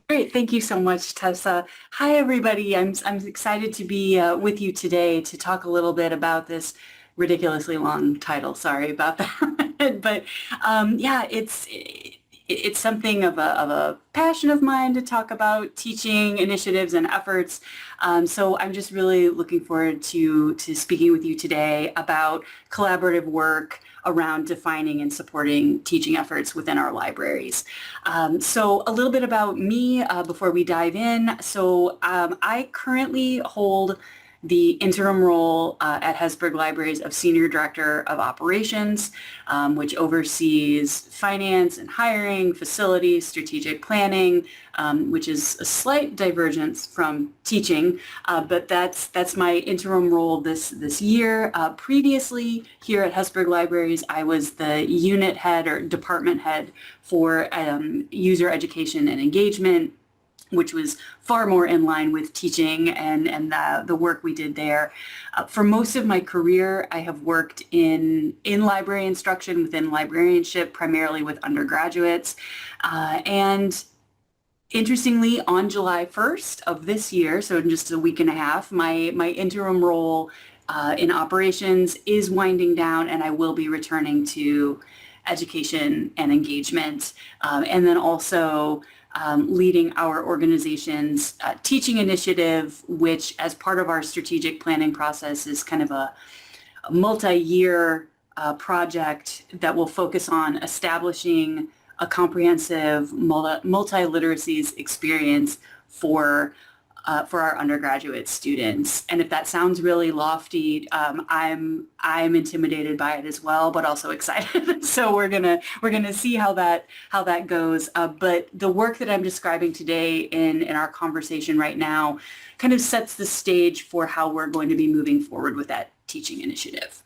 Great, thank you so much, Tessa. Hi, everybody. I'm excited to be with you today to talk a little bit about this ridiculously long title. Sorry about that, but yeah, it's something of a passion of mine to talk about teaching initiatives and efforts. So I'm just really looking forward to speaking with you today about collaborative work around defining and supporting teaching efforts within our libraries. So a little bit about me before we dive in. So I currently hold the interim role at Hesburgh Libraries of Senior Director of Operations, which oversees finance and hiring, facilities, strategic planning, which is a slight divergence from teaching, but that's my interim role this year. Previously, here at Hesburgh Libraries, I was the unit head or department head for user education and engagement, which was far more in line with teaching and the work we did there. For most of my career, I have worked in library instruction within librarianship, primarily with undergraduates. And interestingly, on July 1st of this year, so in just a week and a half, my interim role in operations is winding down, and I will be returning to education and engagement, and then also leading our organization's teaching initiative, which as part of our strategic planning process is kind of a multi-year project that will focus on establishing a comprehensive multi-literacies experience for our undergraduate students. And if that sounds really lofty, I'm intimidated by it as well, but also excited. So we're gonna see how that goes. But the work that I'm describing today in our conversation right now kind of sets the stage for how we're going to be moving forward with that teaching initiative.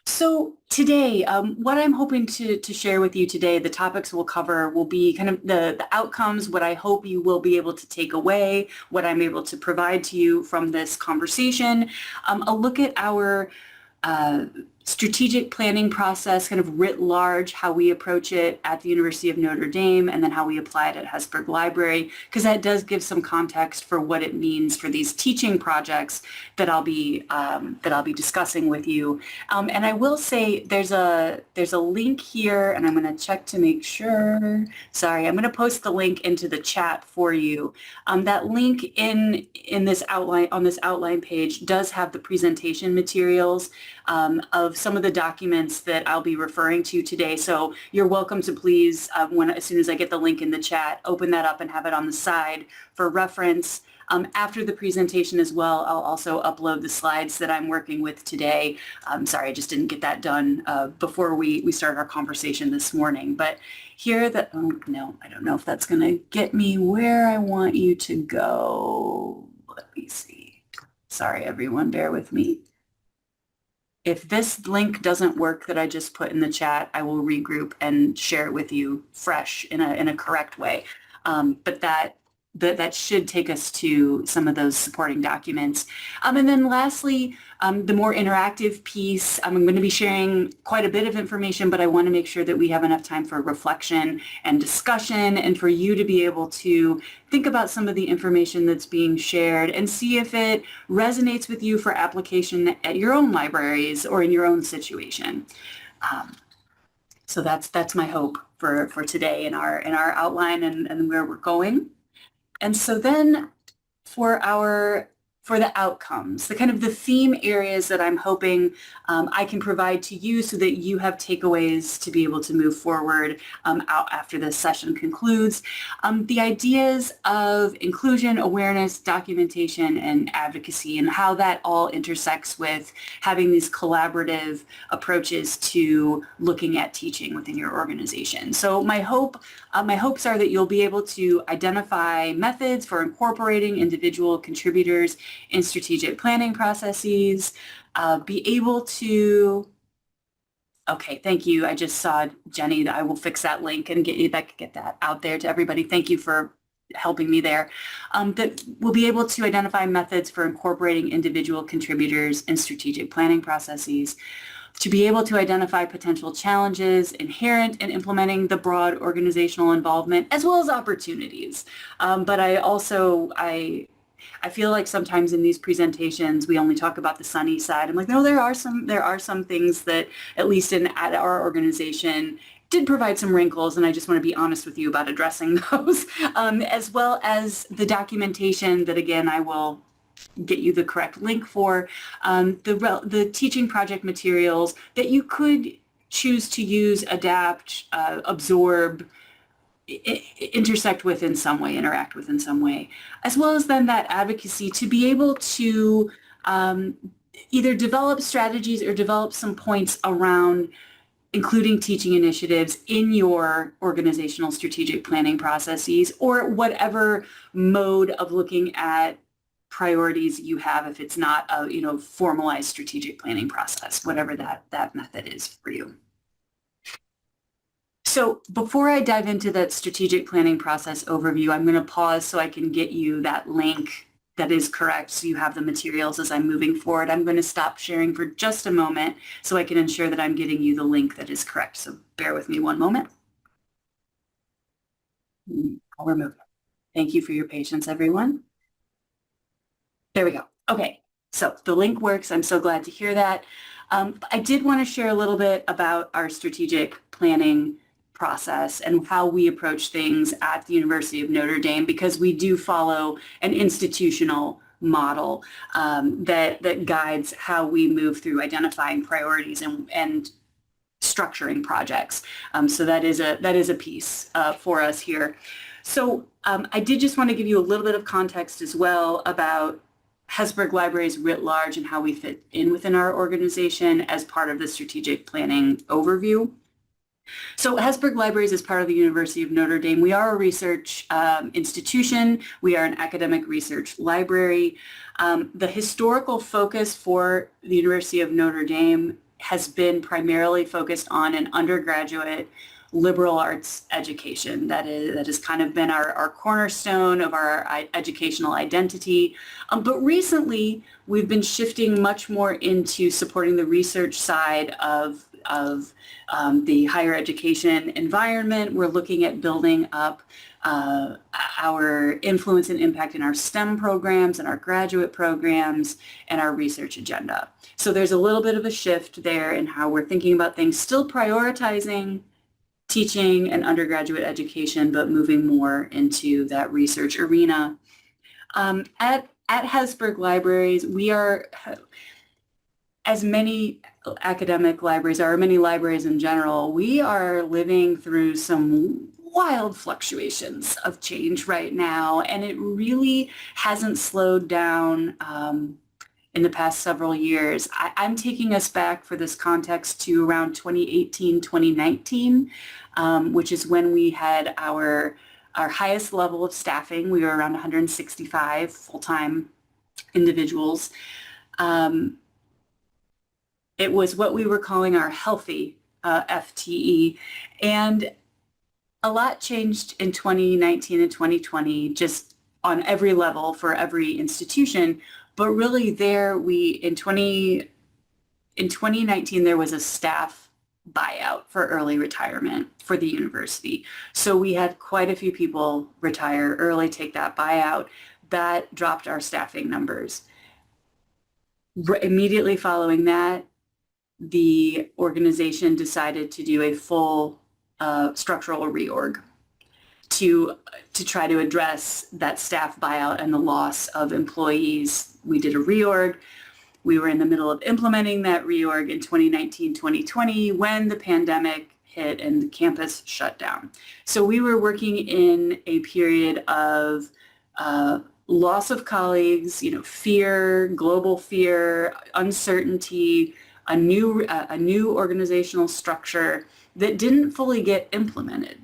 So today, what I'm hoping to share with you today, the topics we'll cover will be kind of the outcomes, what I hope you will be able to take away, what I'm able to provide to you from this conversation, a look at our strategic planning process, kind of writ large, how we approach it at the University of Notre Dame, and then how we apply it at Hesburgh Library, because that does give some context for what it means for these teaching projects that I'll be discussing with you. And I will say there's a link here, and I'm going to check to make sure. Sorry, I'm going to post the link into the chat for you. That link in this outline on this outline page does have the presentation materials of some of the documents that I'll be referring to today. So you're welcome to please, as soon as I get the link in the chat, open that up and have it on the side for reference. After the presentation as well, I'll also upload the slides that I'm working with today. Sorry, I just didn't get that done before we started our conversation this morning. But here, no, I don't know if that's going to get me where I want you to go. Let me see. Sorry, everyone, bear with me. If this link doesn't work that I just put in the chat, I will regroup and share it with you fresh in a correct way. But that should take us to some of those supporting documents. And then lastly, the more interactive piece, I'm going to be sharing quite a bit of information, but I want to make sure that we have enough time for reflection and discussion and for you to be able to think about some of the information that's being shared and see if it resonates with you for application at your own libraries or in your own situation. So that's my hope for today in our outline and where we're going. And so then for the outcomes, the kind of the theme areas that I'm hoping I can provide to you so that you have takeaways to be able to move forward out after this session concludes. The ideas of inclusion, awareness, documentation, and advocacy, and how that all intersects with having these collaborative approaches to looking at teaching within your organization. So my hopes are that you'll be able to identify methods for incorporating individual contributors in strategic planning processes, be able to, okay, thank you. I just saw Jenny, that I will fix that link and get that out there to everybody. Thank you for helping me there. That we'll be able to identify methods for incorporating individual contributors in strategic planning processes, to be able to identify potential challenges inherent in implementing the broad organizational involvement, as well as opportunities. But I feel like sometimes in these presentations we only talk about the sunny side. I'm like, no, there are some things that, at least at our organization, did provide some wrinkles, and I just want to be honest with you about addressing those, as well as the documentation that, again, I will get you the correct link for, the teaching project materials that you could choose to use, adapt, absorb, intersect with in some way, interact with in some way, as well as then that advocacy to be able to either develop strategies or develop some points around including teaching initiatives in your organizational strategic planning processes, or whatever mode of looking at priorities you have, if it's not a formalized strategic planning process, whatever that method is for you. So before I dive into that strategic planning process overview, I'm going to pause so I can get you that link that is correct, so you have the materials as I'm moving forward. I'm going to stop sharing for just a moment so I can ensure that I'm getting you the link that is correct. So bear with me one moment. I'll remove it. Thank you for your patience, everyone. There we go. Okay, so the link works. I'm so glad to hear that. I did want to share a little bit about our strategic planning process and how we approach things at the University of Notre Dame, because we do follow an institutional model that guides how we move through identifying priorities and structuring projects. So that is a piece for us here. So I did just want to give you a little bit of context as well about Hesburgh Libraries writ large and how we fit in within our organization as part of the strategic planning overview. So Hesburgh Libraries is part of the University of Notre Dame. We are a research institution. We are an academic research library. The historical focus for the University of Notre Dame has been primarily focused on an undergraduate liberal arts education. That has kind of been our cornerstone of our educational identity. But recently, we've been shifting much more into supporting the research side of the higher education environment. We're looking at building up our influence and impact in our STEM programs and our graduate programs and our research agenda. So there's a little bit of a shift there in how we're thinking about things, still prioritizing teaching and undergraduate education, but moving more into that research arena. At Hesburgh Libraries, we are, as many academic libraries are, or many libraries in general, we are living through some wild fluctuations of change right now, and it really hasn't slowed down in the past several years. I'm taking us back for this context to around 2018, 2019, which is when we had our highest level of staffing. We were around 165 full-time individuals. It was what we were calling our healthy FTE, and a lot changed in 2019 and 2020, just on every level for every institution. But really in 2019, there was a staff buyout for early retirement for the university. So we had quite a few people retire early, take that buyout. That dropped our staffing numbers. Immediately following that, the organization decided to do a full structural reorg to try to address that staff buyout and the loss of employees. We did a reorg. We were in the middle of implementing that reorg in 2019, 2020 when the pandemic hit and the campus shut down. So we were working in a period of loss of colleagues, fear, global fear, uncertainty, a new organizational structure that didn't fully get implemented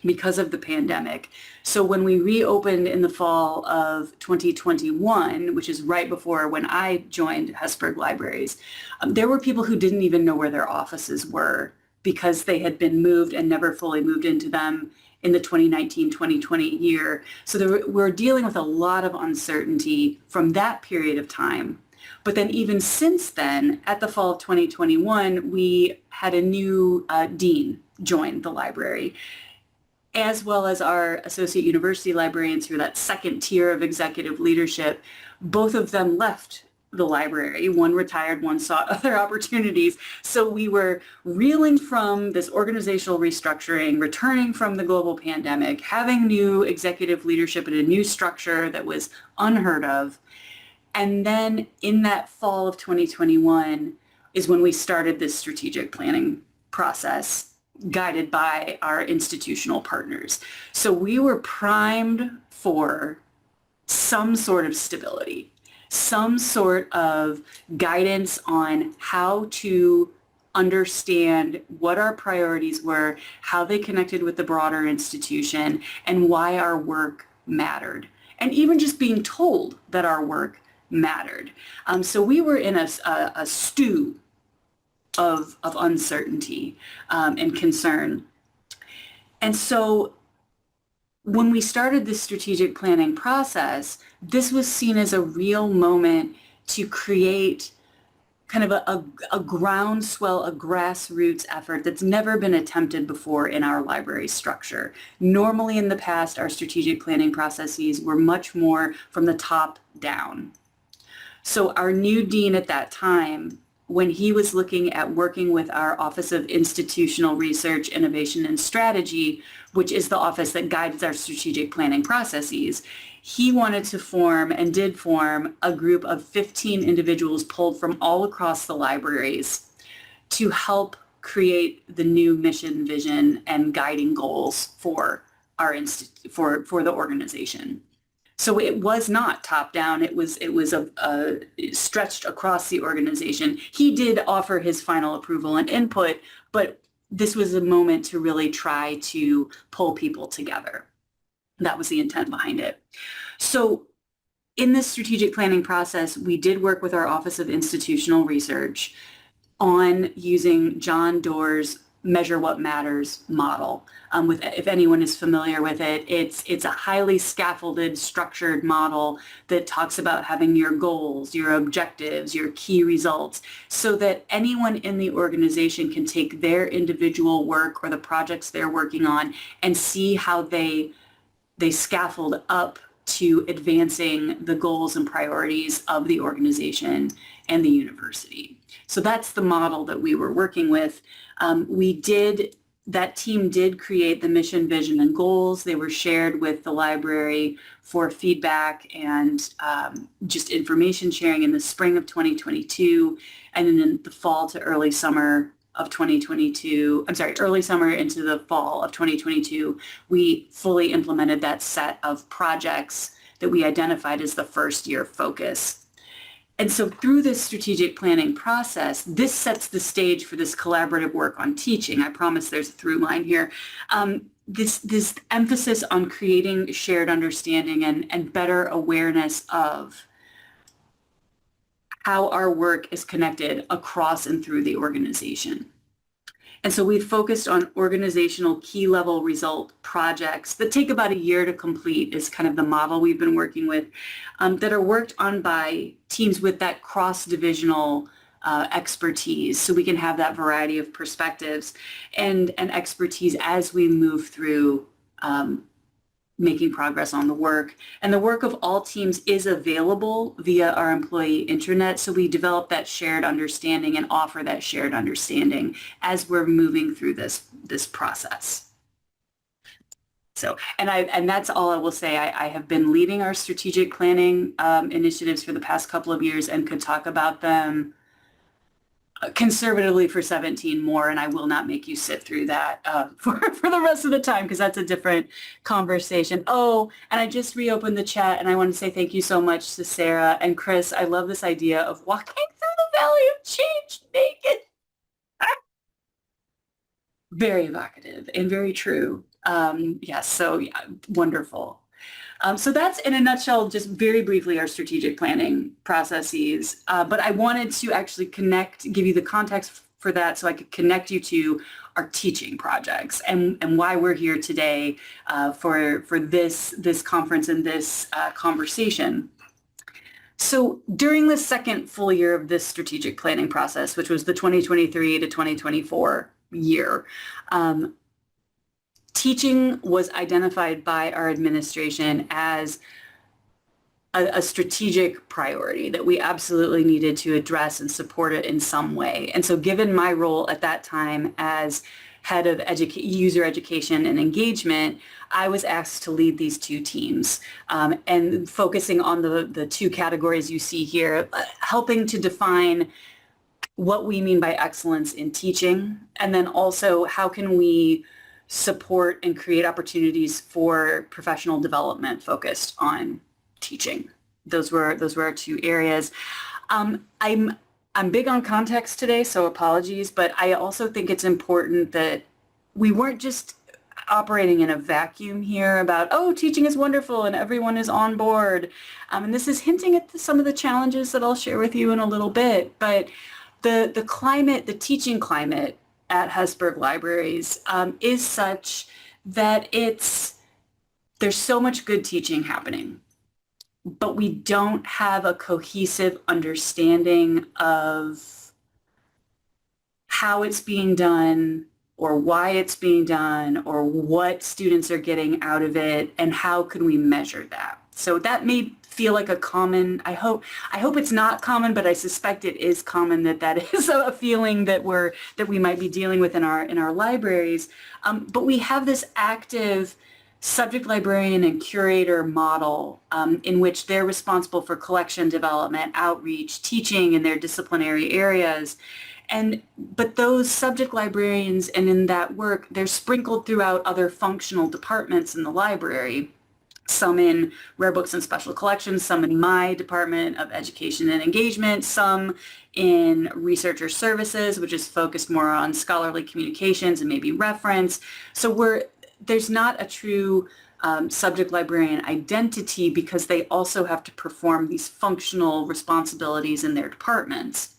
because of the pandemic. So when we reopened in the fall of 2021, which is right before when I joined Hesburgh Libraries, there were people who didn't even know where their offices were because they had been moved and never fully moved into them in the 2019-2020 year. So we're dealing with a lot of uncertainty from that period of time. But then even since then, at the fall of 2021, we had a new dean join the library, as well as our associate university librarians, who are that second tier of executive leadership. Both of them left the library. One retired, one sought other opportunities. So we were reeling from this organizational restructuring, returning from the global pandemic, having new executive leadership in a new structure that was unheard of. And then in that fall of 2021 is when we started this strategic planning process, guided by our institutional partners. So we were primed for some sort of stability, some sort of guidance on how to understand what our priorities were, how they connected with the broader institution, and why our work mattered. And even just being told that our work mattered. So we were in a stew of uncertainty and concern. And so when we started this strategic planning process, this was seen as a real moment to create kind of a groundswell, a grassroots effort that's never been attempted before in our library structure. Normally in the past, our strategic planning processes were much more from the top down. So our new dean at that time, when he was looking at working with our Office of Institutional Research, Innovation, and Strategy, which is the office that guides our strategic planning processes, he wanted to form and did form a group of 15 individuals pulled from all across the libraries to help create the new mission, vision, and guiding goals for our for the organization. So it was not top down. It was stretched across the organization. He did offer his final approval and input, but this was a moment to really try to pull people together. That was the intent behind it. So in this strategic planning process, we did work with our Office of Institutional Research on using John Doerr's Measure What Matters model. If anyone is familiar with it, it's a highly scaffolded, structured model that talks about having your goals, your objectives, your key results, so that anyone in the organization can take their individual work or the projects they're working on and see how they scaffold up to advancing the goals and priorities of the organization and the university. So that's the model that we were working with. That team did create the mission, vision, and goals. They were shared with the library for feedback and just information sharing in the spring of 2022, and then in the fall to early summer of 2022, early summer into the fall of 2022, we fully implemented that set of projects that we identified as the first year focus. And so through this strategic planning process, this sets the stage for this collaborative work on teaching. I promise there's a through line here. This emphasis on creating shared understanding and better awareness of how our work is connected across and through the organization. And so we've focused on organizational key level result projects that take about a year to complete is kind of the model we've been working with, that are worked on by teams with that cross-divisional expertise, so we can have that variety of perspectives and expertise as we move through making progress on the work. And the work of all teams is available via our employee intranet, so we develop that shared understanding and offer that shared understanding as we're moving through this process. So, and that's all I will say. I have been leading our strategic planning initiatives for the past couple of years and could talk about them conservatively for 17 more, and I will not make you sit through that for the rest of the time, because that's a different conversation. Oh, and I just reopened the chat, and I want to say thank you so much to Sarah and Chris. I love this idea of walking through the Valley of Change naked. Very evocative and very true. Yes, so yeah, wonderful. So that's in a nutshell, just very briefly, our strategic planning processes. But I wanted to actually give you the context for that so I could connect you to our teaching projects and why we're here today for this conference and this conversation. So during the second full year of this strategic planning process, which was the 2023 to 2024 year, teaching was identified by our administration as a strategic priority that we absolutely needed to address and support it in some way. And so given my role at that time as head of user education and engagement, I was asked to lead these two teams, and focusing on the two categories you see here, helping to define what we mean by excellence in teaching, and then also how can we support and create opportunities for professional development focused on teaching. Those were our two areas. I'm big on context today, so apologies, but I also think it's important that we weren't just operating in a vacuum here about, oh, teaching is wonderful and everyone is on board. And this is hinting at some of the challenges that I'll share with you in a little bit. But the climate, the teaching climate at Hesburgh Libraries is such that there's so much good teaching happening, but we don't have a cohesive understanding of how it's being done or why it's being done or what students are getting out of it and how can we measure that. So that may feel like a common, I hope it's not common, but I suspect it is common that is a feeling that we might be dealing with in our libraries. But we have this active subject librarian and curator model in which they're responsible for collection development, outreach, teaching in their disciplinary areas. But those subject librarians and in that work, they're sprinkled throughout other functional departments in the library, some in rare books and special collections, some in my department of education and engagement, some in researcher services, which is focused more on scholarly communications and maybe reference. So there's not a true subject librarian identity because they also have to perform these functional responsibilities in their departments.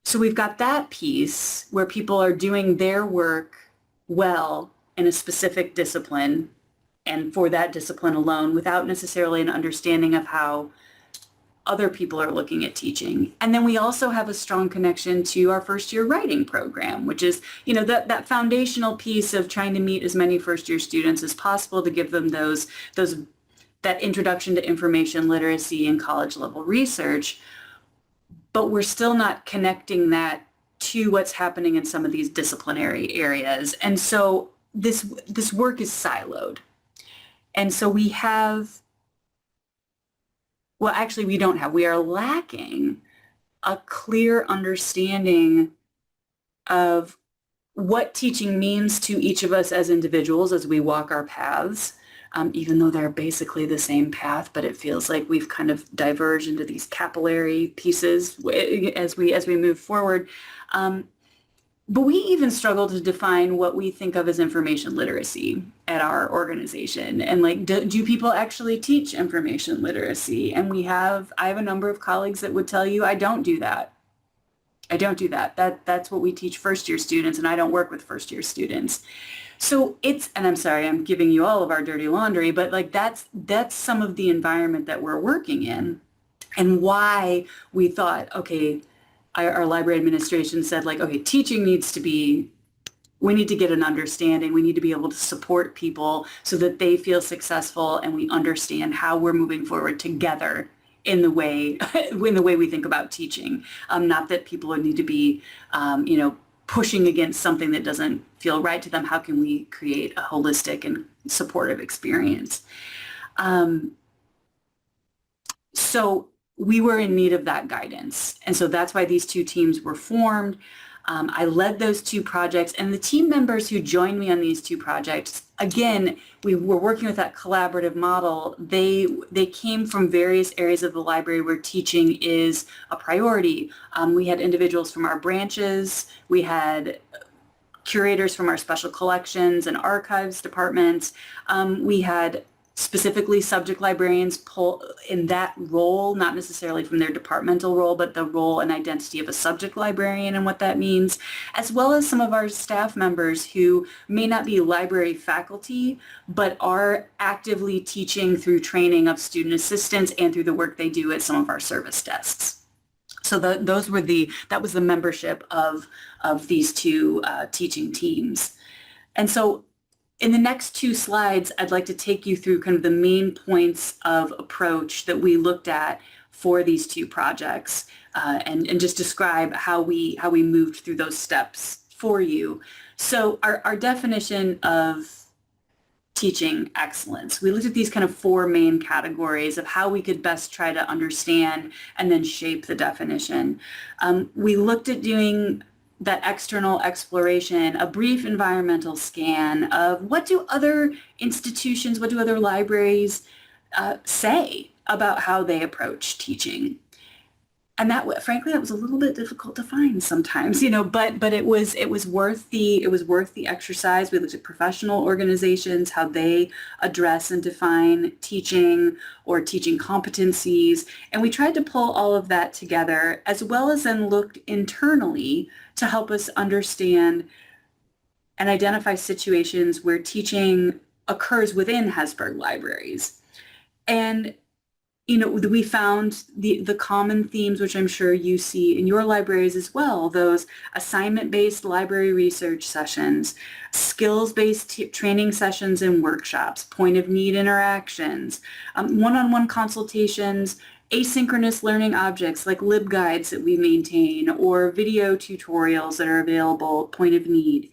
So we've got that piece where people are doing their work well in a specific discipline and for that discipline alone without necessarily an understanding of how other people are looking at teaching. And then we also have a strong connection to our first year writing program, which is, that foundational piece of trying to meet as many first year students as possible to give them that introduction to information literacy and college level research. But we're still not connecting that to what's happening in some of these disciplinary areas. And so this work is siloed. And so we are lacking a clear understanding of what teaching means to each of us as individuals as we walk our paths, even though they're basically the same path, but it feels like we've kind of diverged into these capillary pieces as we move forward. But we even struggle to define what we think of as information literacy at our organization. And do people actually teach information literacy? And I have a number of colleagues that would tell you, I don't do that. That's what we teach first year students, and I don't work with first year students. So and I'm sorry, I'm giving you all of our dirty laundry, but that's some of the environment that we're working in and why we thought, okay, our library administration said okay, teaching we need to get an understanding. We need to be able to support people so that they feel successful and we understand how we're moving forward together in the way we think about teaching. Not that people need to be, pushing against something that doesn't feel right to them. How can we create a holistic and supportive experience? So we were in need of that guidance. And so that's why these two teams were formed. I led those two projects, and the team members who joined me on these two projects, again, we were working with that collaborative model. They came from various areas of the library where teaching is a priority. We had individuals from our branches. We had curators from our special collections and archives departments. We had specifically subject librarians pull in that role, not necessarily from their departmental role, but the role and identity of a subject librarian and what that means, as well as some of our staff members who may not be library faculty, but are actively teaching through training of student assistants and through the work they do at some of our service desks. So that was the membership of these two teaching teams. And so in the next two slides, I'd like to take you through kind of the main points of approach that we looked at for these two projects, and just describe how we moved through those steps for you. So our definition of teaching excellence, we looked at these kind of four main categories of how we could best try to understand and then shape the definition. We looked at doing that external exploration, a brief environmental scan of what do other institutions, what do other libraries say about how they approach teaching. And that, frankly, that was a little bit difficult to find sometimes, but it was worth the exercise. We looked at professional organizations, how they address and define teaching or teaching competencies, and we tried to pull all of that together, as well as then looked internally to help us understand and identify situations where teaching occurs within Hesburgh Libraries. And we found the common themes, which I'm sure you see in your libraries as well, those assignment-based library research sessions, skills-based training sessions and workshops, point of need interactions, one-on-one consultations, asynchronous learning objects like LibGuides that we maintain, or video tutorials that are available, point of need.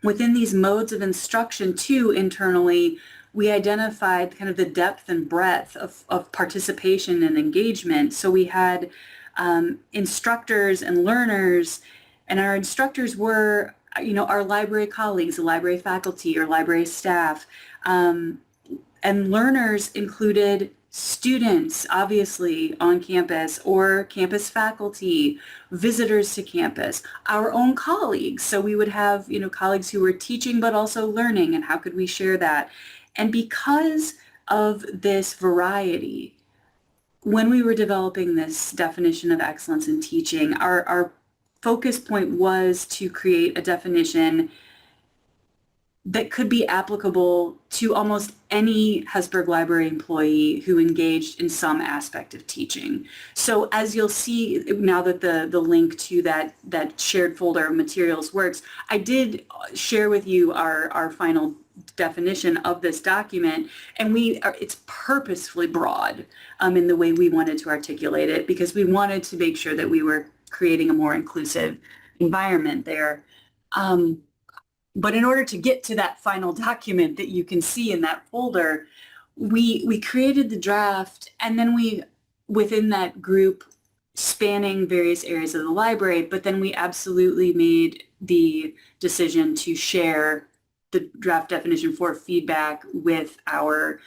Within these modes of instruction too, internally, we identified kind of the depth and breadth of participation and engagement. So we had instructors and learners, and our instructors were, our library colleagues, the library faculty or library staff, and learners included students, obviously, on campus, or campus faculty, visitors to campus, our own colleagues. So we would have, colleagues who were teaching but also learning, and how could we share that? And because of this variety, when we were developing this definition of excellence in teaching, our focus point was to create a definition that could be applicable to almost any Hesburgh Library employee who engaged in some aspect of teaching. So as you'll see now that the link to that shared folder of materials works, I did share with you our final definition of this document, and it's purposefully broad in the way we wanted to articulate it, because we wanted to make sure that we were creating a more inclusive environment there. But in order to get to that final document that you can see in that folder, we created the draft, and then within that group, spanning various areas of the library, but then we absolutely made the decision to share the draft definition for feedback with our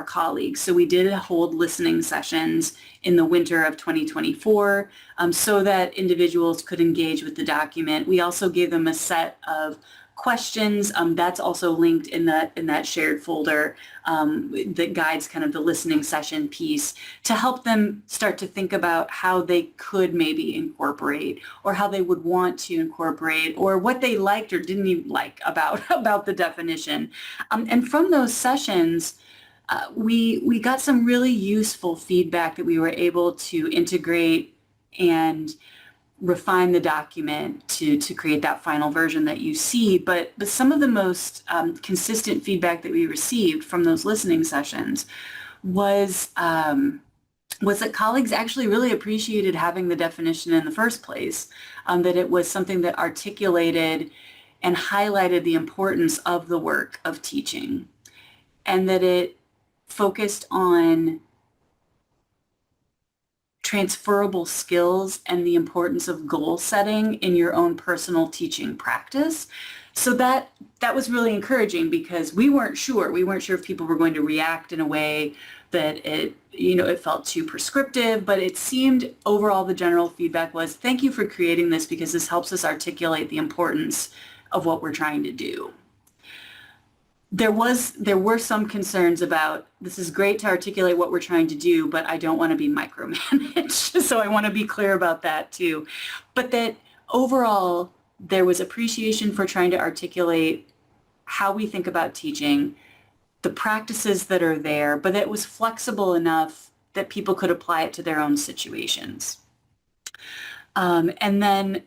colleagues. So we did hold listening sessions in the winter of 2024 so that individuals could engage with the document. We also gave them a set of questions that's also linked in that shared folder that guides kind of the listening session piece, to help them start to think about how they could maybe incorporate, or how they would want to incorporate, or what they liked or didn't even like about the definition. And from those sessions, we got some really useful feedback that we were able to integrate and refine the document to create that final version that you see. But some of the most consistent feedback that we received from those listening sessions was that colleagues actually really appreciated having the definition in the first place, that it was something that articulated and highlighted the importance of the work of teaching, and that it focused on transferable skills and the importance of goal setting in your own personal teaching practice. So that was really encouraging, because we weren't sure if people were going to react in a way that it felt too prescriptive, but it seemed overall the general feedback was, thank you for creating this, because this helps us articulate the importance of what we're trying to do. there were some concerns about, this is great to articulate what we're trying to do, but I don't want to be micromanaged. So I want to be clear about that too. But that overall, there was appreciation for trying to articulate how we think about teaching, the practices that are there, but it was flexible enough that people could apply it to their own situations. And then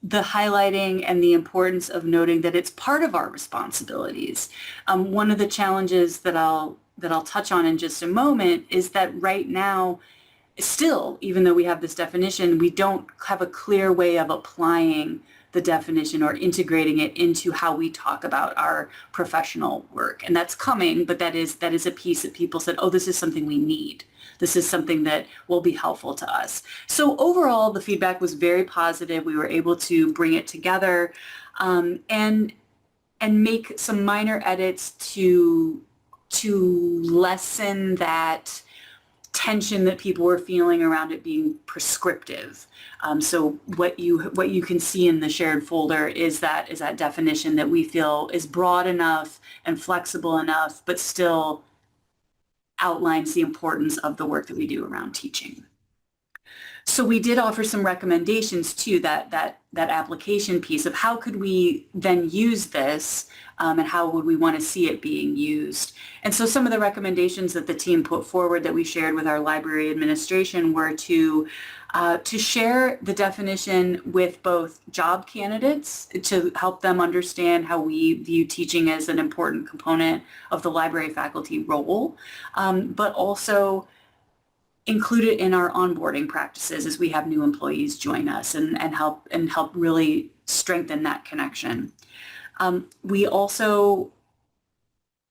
the highlighting and the importance of noting that it's part of our responsibilities. One of the challenges that I'll touch on in just a moment is that right now, still, even though we have this definition, we don't have a clear way of applying the definition or integrating it into how we talk about our professional work. And that's coming, but that is a piece that people said, oh, this is something we need. This is something that will be helpful to us. So overall, the feedback was very positive. We were able to bring it together and make some minor edits to lessen that tension that people were feeling around it being prescriptive. So what you can see in the shared folder is that definition that we feel is broad enough and flexible enough, but still outlines the importance of the work that we do around teaching. So we did offer some recommendations too, that application piece of how could we then use this and how would we want to see it being used. And so some of the recommendations that the team put forward that we shared with our library administration were to share the definition with both job candidates to help them understand how we view teaching as an important component of the library faculty role, but also include it in our onboarding practices as we have new employees join us and help really strengthen that connection. We also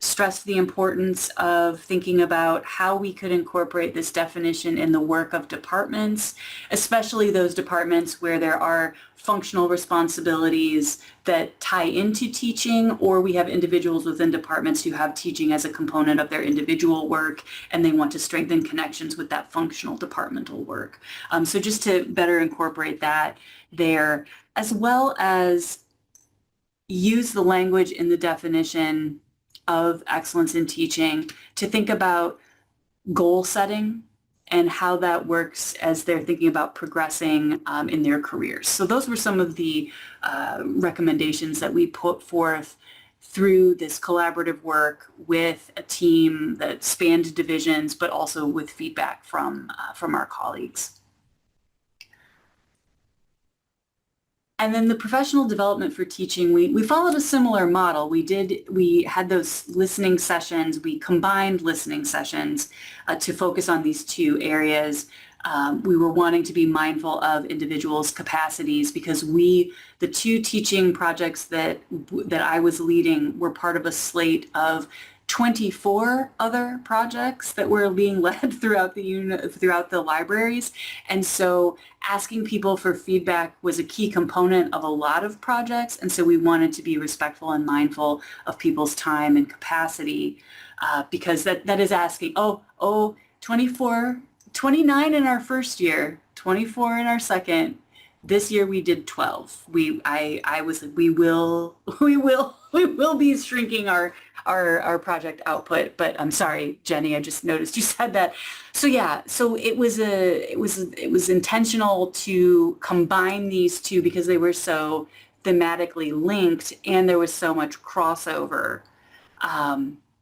stressed the importance of thinking about how we could incorporate this definition in the work of departments, especially those departments where there are functional responsibilities that tie into teaching, or we have individuals within departments who have teaching as a component of their individual work and they want to strengthen connections with that functional departmental work. So just to better incorporate that there, as well as use the language in the definition of excellence in teaching to think about goal setting and how that works as they're thinking about progressing in their careers. So those were some of the recommendations that we put forth through this collaborative work with a team that spanned divisions, but also with feedback from our colleagues. And then the professional development for teaching, we followed a similar model. We had those listening sessions. We combined listening sessions to focus on these two areas. We were wanting to be mindful of individuals' capacities because the two teaching projects that I was leading were part of a slate of 24 other projects that were being led throughout the libraries. And so asking people for feedback was a key component of a lot of projects. And so we wanted to be respectful and mindful of people's time and capacity because that is asking, 24, 29 in our first year, 24 in our second. This year we did 12. We will be shrinking our project output, but I'm sorry, Jenny, I just noticed you said that. So yeah, so it was intentional to combine these two because they were so thematically linked and there was so much crossover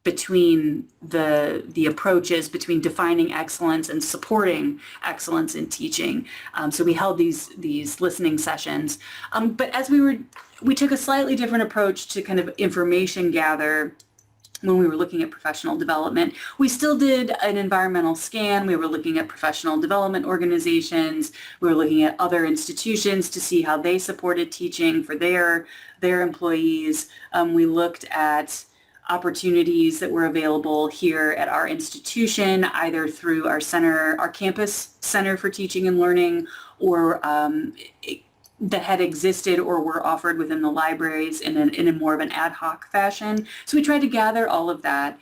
between the approaches, between defining excellence and supporting excellence in teaching. So we held these listening sessions. But as we took a slightly different approach to kind of information gather when we were looking at professional development. We still did an environmental scan. We were looking at professional development organizations. We were looking at other institutions to see how they supported teaching for their employees. We looked at opportunities that were available here at our institution, either through our campus center for teaching and learning, or that had existed or were offered within the libraries in a more of an ad hoc fashion. So we tried to gather all of that.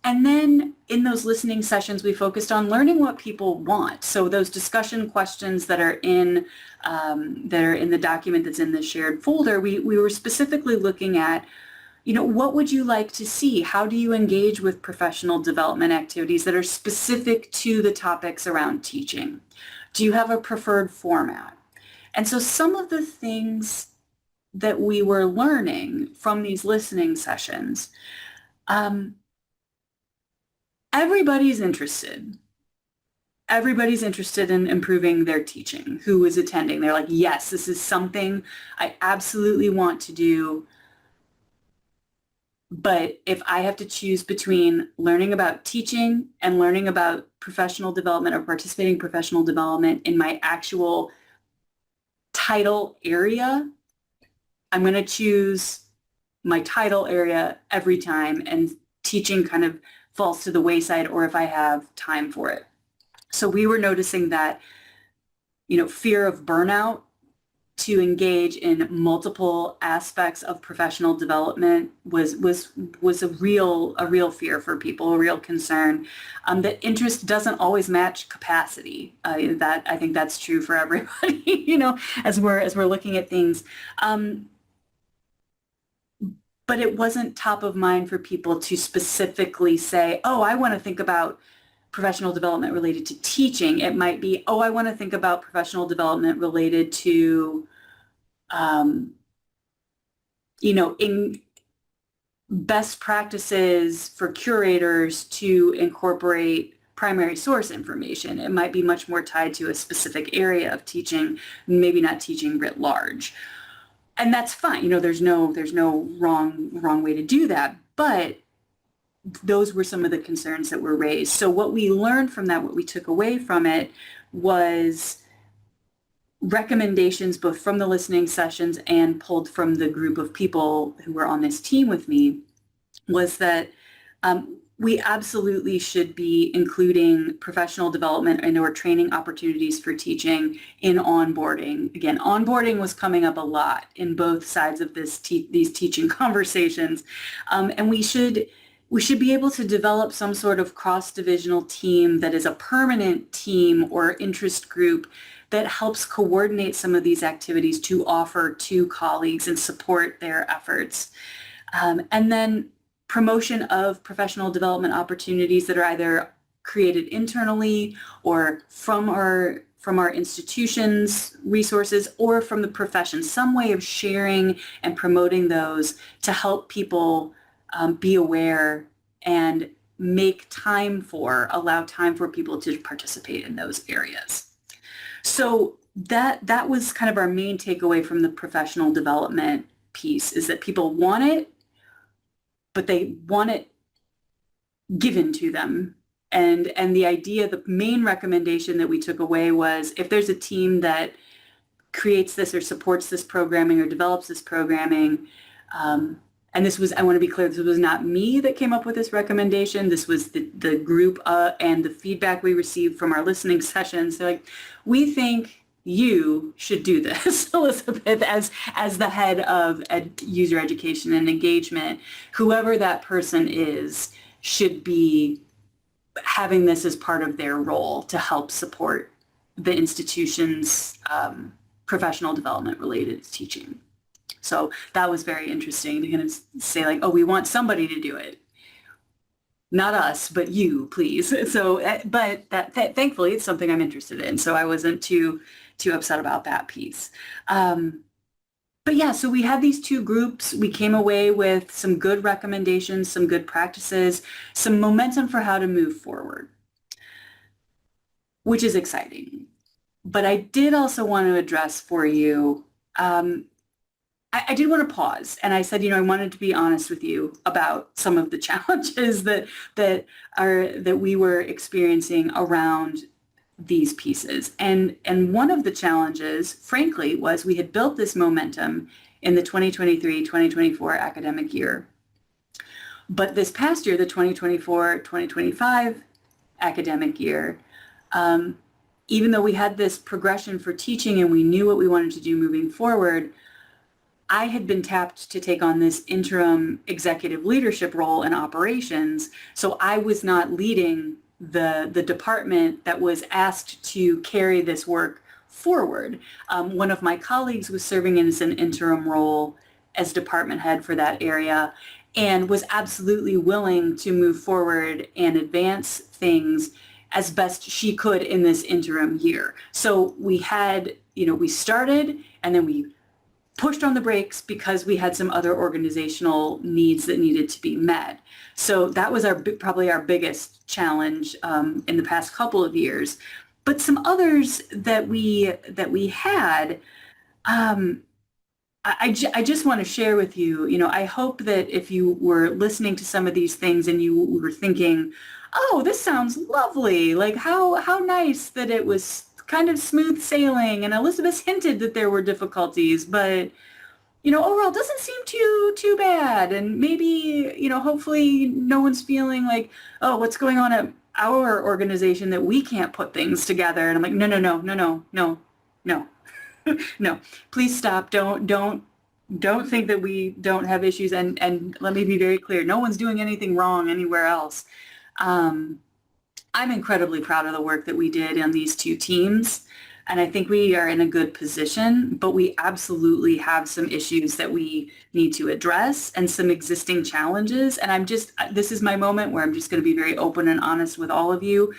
And then in those listening sessions, we focused on learning what people want. So those discussion questions that are in the document that's in the shared folder, we were specifically looking at what would you like to see? How do you engage with professional development activities that are specific to the topics around teaching? Do you have a preferred format? And so some of the things that we were learning from these listening sessions, everybody's interested. Everybody's interested in improving their teaching who is attending. They're like, yes, this is something I absolutely want to do. But if I have to choose between learning about teaching and learning about professional development or participating in professional development in my actual title area, I'm going to choose my title area every time, and teaching kind of falls to the wayside, or if I have time for it. So we were noticing that, fear of burnout to engage in multiple aspects of professional development was a real fear for people, a real concern. That interest doesn't always match capacity. That I think that's true for everybody. As we're looking at things. But it wasn't top of mind for people to specifically say, oh, I want to think about professional development related to teaching. It might be, oh, I want to think about professional development related to, in best practices for curators to incorporate primary source information. It might be much more tied to a specific area of teaching, maybe not teaching writ large. And that's fine. There's no wrong way to do that. But those were some of the concerns that were raised. So what we learned from that, what we took away from it, was recommendations both from the listening sessions and pulled from the group of people who were on this team with me, was that we absolutely should be including professional development and or training opportunities for teaching in onboarding. Again, onboarding was coming up a lot in both sides of these teaching conversations. And we should be able to develop some sort of cross-divisional team that is a permanent team or interest group that helps coordinate some of these activities to offer to colleagues and support their efforts. And then promotion of professional development opportunities that are either created internally or from our institutions' resources or from the profession, some way of sharing and promoting those to help people be aware and allow time for people to participate in those areas. So that was kind of our main takeaway from the professional development piece, is that people want it, but they want it given to them. And the main recommendation that we took away was, if there's a team that creates this or supports this programming or develops this programming, and this was, I want to be clear, this was not me that came up with this recommendation. This was the group and the feedback we received from our listening sessions. They're like, we think you should do this, Elizabeth, as the head of user education and engagement. Whoever that person is should be having this as part of their role to help support the institution's professional development related to teaching. So that was very interesting to kind of say, like, oh, we want somebody to do it. Not us, but you, please. So, but thankfully, it's something I'm interested in. So I wasn't too upset about that piece. But yeah, so we had these two groups. We came away with some good recommendations, some good practices, some momentum for how to move forward, which is exciting. But I did also want to address for you, I did want to pause, and I said, I wanted to be honest with you about some of the challenges that we were experiencing around these pieces. And one of the challenges, frankly, was we had built this momentum in the 2023-2024 academic year. But this past year, the 2024-2025 academic year, even though we had this progression for teaching and we knew what we wanted to do moving forward, I had been tapped to take on this interim executive leadership role in operations. So I was not leading the department that was asked to carry this work forward. One of my colleagues was serving in an interim role as department head for that area, and was absolutely willing to move forward and advance things as best she could in this interim year. So we had, we started and then we pushed on the brakes because we had some other organizational needs that needed to be met. So that was probably our biggest challenge in the past couple of years. But some others that we had, I just want to share with you, I hope that if you were listening to some of these things and you were thinking, oh, this sounds lovely, like how nice that it was kind of smooth sailing, and Elizabeth hinted that there were difficulties, but overall doesn't seem too bad, and maybe hopefully no one's feeling like, oh, what's going on at our organization that we can't put things together. And I'm like, no, no, please stop. Don't think that we don't have issues, and let me be very clear, no one's doing anything wrong anywhere else. I'm incredibly proud of the work that we did on these two teams, and I think we are in a good position, but we absolutely have some issues that we need to address and some existing challenges. And this is my moment where I'm just going to be very open and honest with all of you,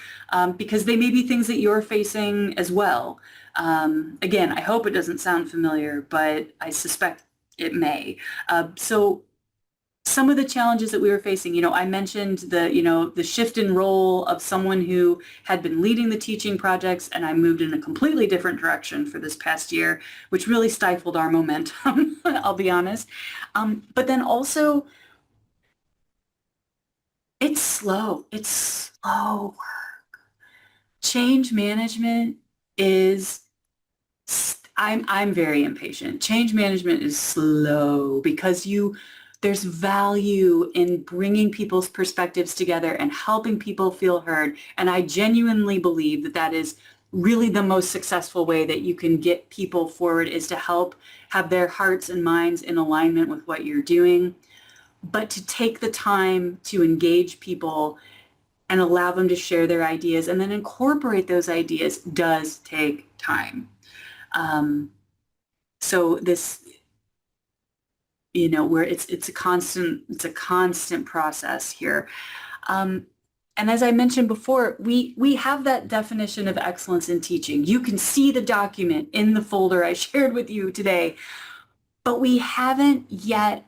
because they may be things that you're facing as well. Again, I hope it doesn't sound familiar, but I suspect it may. So some of the challenges that we were facing, I mentioned the shift in role of someone who had been leading the teaching projects, and I moved in a completely different direction for this past year, which really stifled our momentum, I'll be honest. But then also, it's slow. It's slow work. Change management is, I'm very impatient. Change management is slow because there's value in bringing people's perspectives together and helping people feel heard. And I genuinely believe that that is really the most successful way that you can get people forward, is to help have their hearts and minds in alignment with what you're doing. But to take the time to engage people and allow them to share their ideas and then incorporate those ideas does take time. So this, where it's a constant process here. And as I mentioned before, we have that definition of excellence in teaching. You can see the document in the folder I shared with you today, but we haven't yet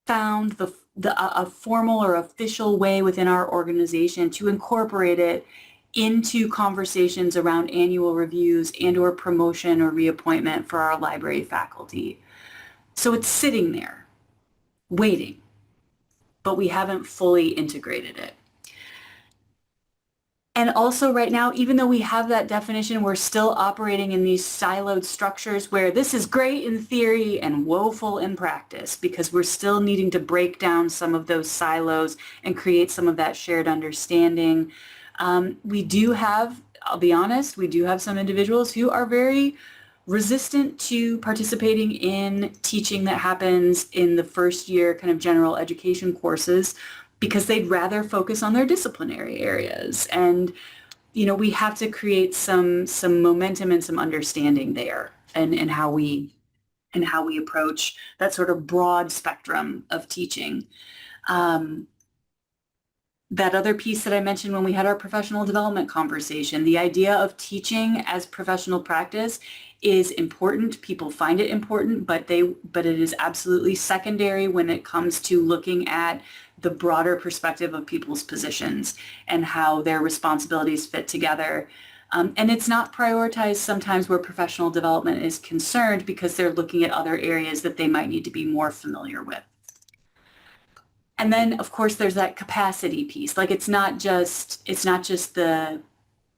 found a formal or official way within our organization to incorporate it into conversations around annual reviews and or promotion or reappointment for our library faculty. So it's sitting there, waiting, but we haven't fully integrated it. And also right now, even though we have that definition, we're still operating in these siloed structures where this is great in theory and woeful in practice, because we're still needing to break down some of those silos and create some of that shared understanding. We do have, I'll be honest, we do have some individuals who are very resistant to participating in teaching that happens in the first year kind of general education courses, because they'd rather focus on their disciplinary areas. And, we have to create some momentum and some understanding there, and how we approach that sort of broad spectrum of teaching. That other piece that I mentioned when we had our professional development conversation, the idea of teaching as professional practice is important. People find it important, but it is absolutely secondary when it comes to looking at the broader perspective of people's positions and how their responsibilities fit together. And it's not prioritized sometimes where professional development is concerned, because they're looking at other areas that they might need to be more familiar with. And then, of course, there's that capacity piece. Like, it's not just the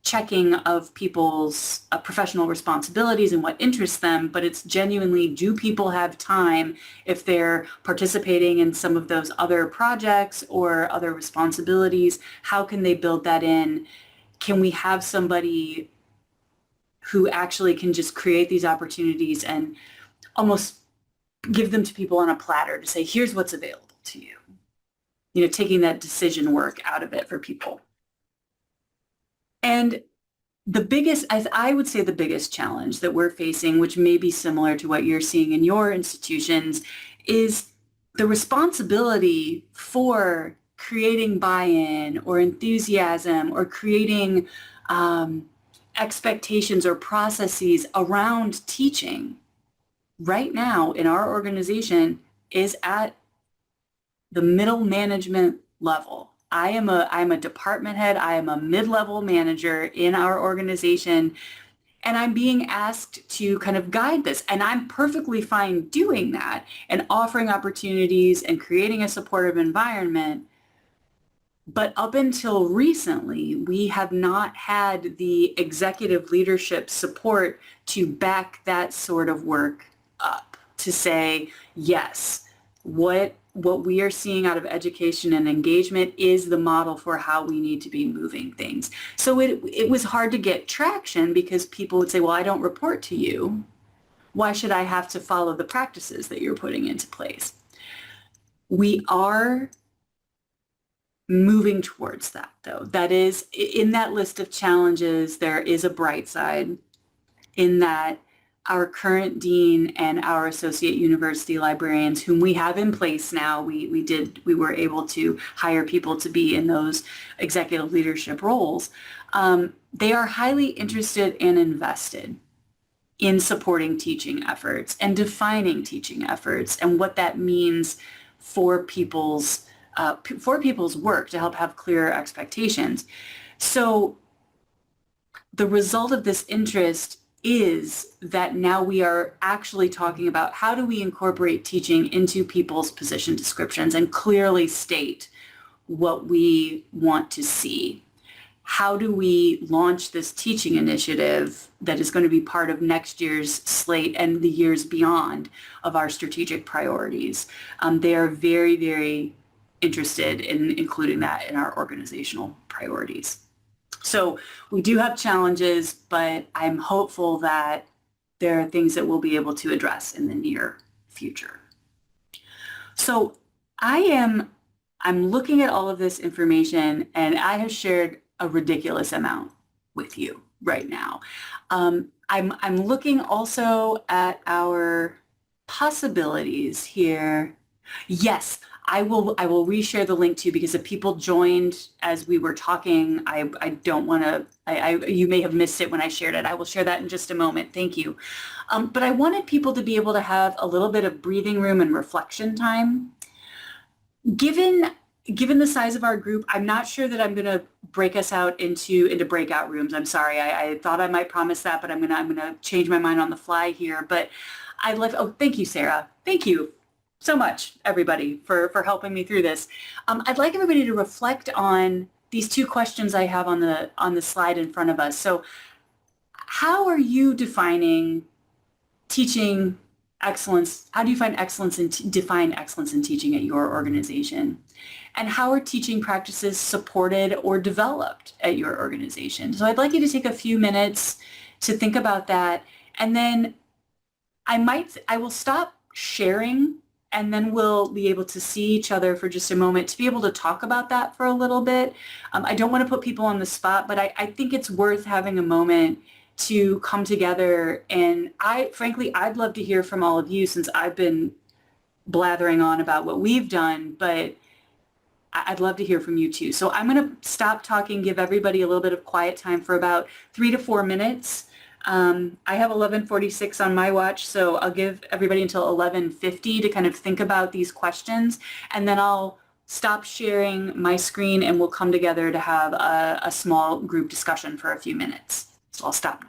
checking of people's professional responsibilities and what interests them, but it's genuinely, do people have time if they're participating in some of those other projects or other responsibilities? How can they build that in? Can we have somebody who actually can just create these opportunities and almost give them to people on a platter to say, here's what's available to you? Taking that decision work out of it for people. And the biggest, as I would say, the biggest challenge that we're facing, which may be similar to what you're seeing in your institutions, is the responsibility for creating buy-in or enthusiasm or creating expectations or processes around teaching right now in our organization is at the middle management level. I'm a department head. I am a mid-level manager in our organization, and I'm being asked to kind of guide this. And I'm perfectly fine doing that and offering opportunities and creating a supportive environment. But up until recently, we have not had the executive leadership support to back that sort of work up, to say, yes, what we are seeing out of education and engagement is the model for how we need to be moving things. So it was hard to get traction because people would say, well, I don't report to you. Why should I have to follow the practices that you're putting into place? We are moving towards that, though. That is, in that list of challenges, there is a bright side in that our current dean and our associate university librarians, whom we have in place now, we were able to hire people to be in those executive leadership roles. They are highly interested and invested in supporting teaching efforts and defining teaching efforts and what that means for people's work to help have clearer expectations. So the result of this interest is that now we are actually talking about how do we incorporate teaching into people's position descriptions and clearly state what we want to see. How do we launch this teaching initiative that is going to be part of next year's slate and the years beyond of our strategic priorities? They are very, very interested in including that in our organizational priorities. So we do have challenges, but I'm hopeful that there are things that we'll be able to address in the near future. So I'm looking at all of this information, and I have shared a ridiculous amount with you right now. I'm looking also at our possibilities here. Yes, I will reshare the link to you because if people joined as we were talking, I don't want to, you may have missed it when I shared it. I will share that in just a moment. Thank you. But I wanted people to be able to have a little bit of breathing room and reflection time. Given the size of our group, I'm not sure that I'm going to break us out into breakout rooms. I'm sorry. I thought I might promise that, but I'm gonna change my mind on the fly here. But oh, thank you, Sarah. Thank you so much, everybody, for helping me through this. I'd like everybody to reflect on these two questions I have on the slide in front of us. So how are you defining teaching excellence? How do you find excellence and define excellence in teaching at your organization? And how are teaching practices supported or developed at your organization? So I'd like you to take a few minutes to think about that. And then I will stop sharing, and then we'll be able to see each other for just a moment to be able to talk about that for a little bit. I don't want to put people on the spot, but I think it's worth having a moment to come together. And frankly, I'd love to hear from all of you since I've been blathering on about what we've done, but I'd love to hear from you too. So I'm going to stop talking, give everybody a little bit of quiet time for about 3 to 4 minutes. I have 11:46 on my watch, so I'll give everybody until 11:50 to kind of think about these questions, and then I'll stop sharing my screen and we'll come together to have a small group discussion for a few minutes. So I'll stop now.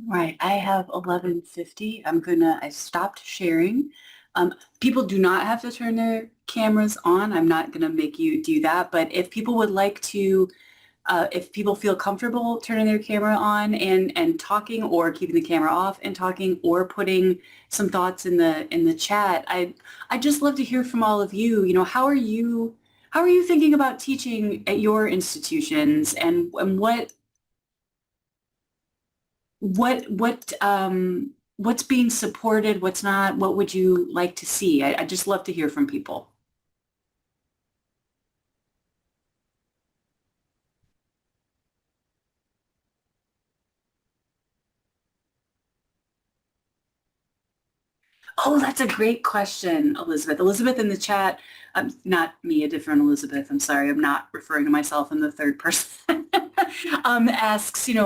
Right, I have 11:50. I stopped sharing. People do not have to turn their cameras on. I'm not gonna make you do that, but if people would like to, if people feel comfortable turning their camera on and talking, or keeping the camera off and talking, or putting some thoughts in the chat, I'd just love to hear from all of you. You know, how are you thinking about teaching at your institutions, and what what's being supported, what's not, what would you like to see? I just love to hear from people. Oh, that's a great question, Elizabeth. Elizabeth in the chat, not me, a different Elizabeth. I'm sorry, I'm not referring to myself in the third person. Asks, based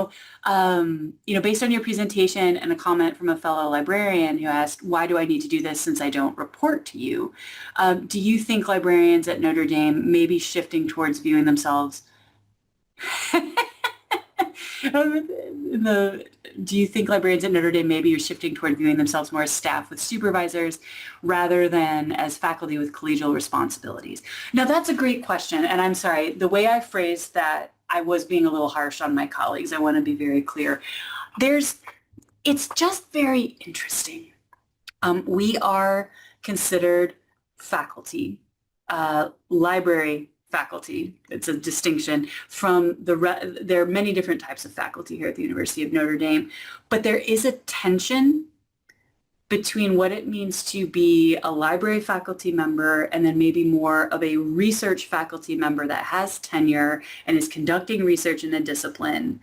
on your presentation and a comment from a fellow librarian who asked, why do I need to do this since I don't report to you? Do you think librarians at Notre Dame may be shifting towards viewing themselves do you think librarians at Notre Dame maybe are shifting toward viewing themselves more as staff with supervisors rather than as faculty with collegial responsibilities? Now, that's a great question. And I'm sorry, the way I phrased that, I was being a little harsh on my colleagues. I want to be very clear. It's just very interesting. We are considered faculty, library faculty. It's a distinction from there are many different types of faculty here at the University of Notre Dame, but there is a tension between what it means to be a library faculty member and then maybe more of a research faculty member that has tenure and is conducting research in a discipline.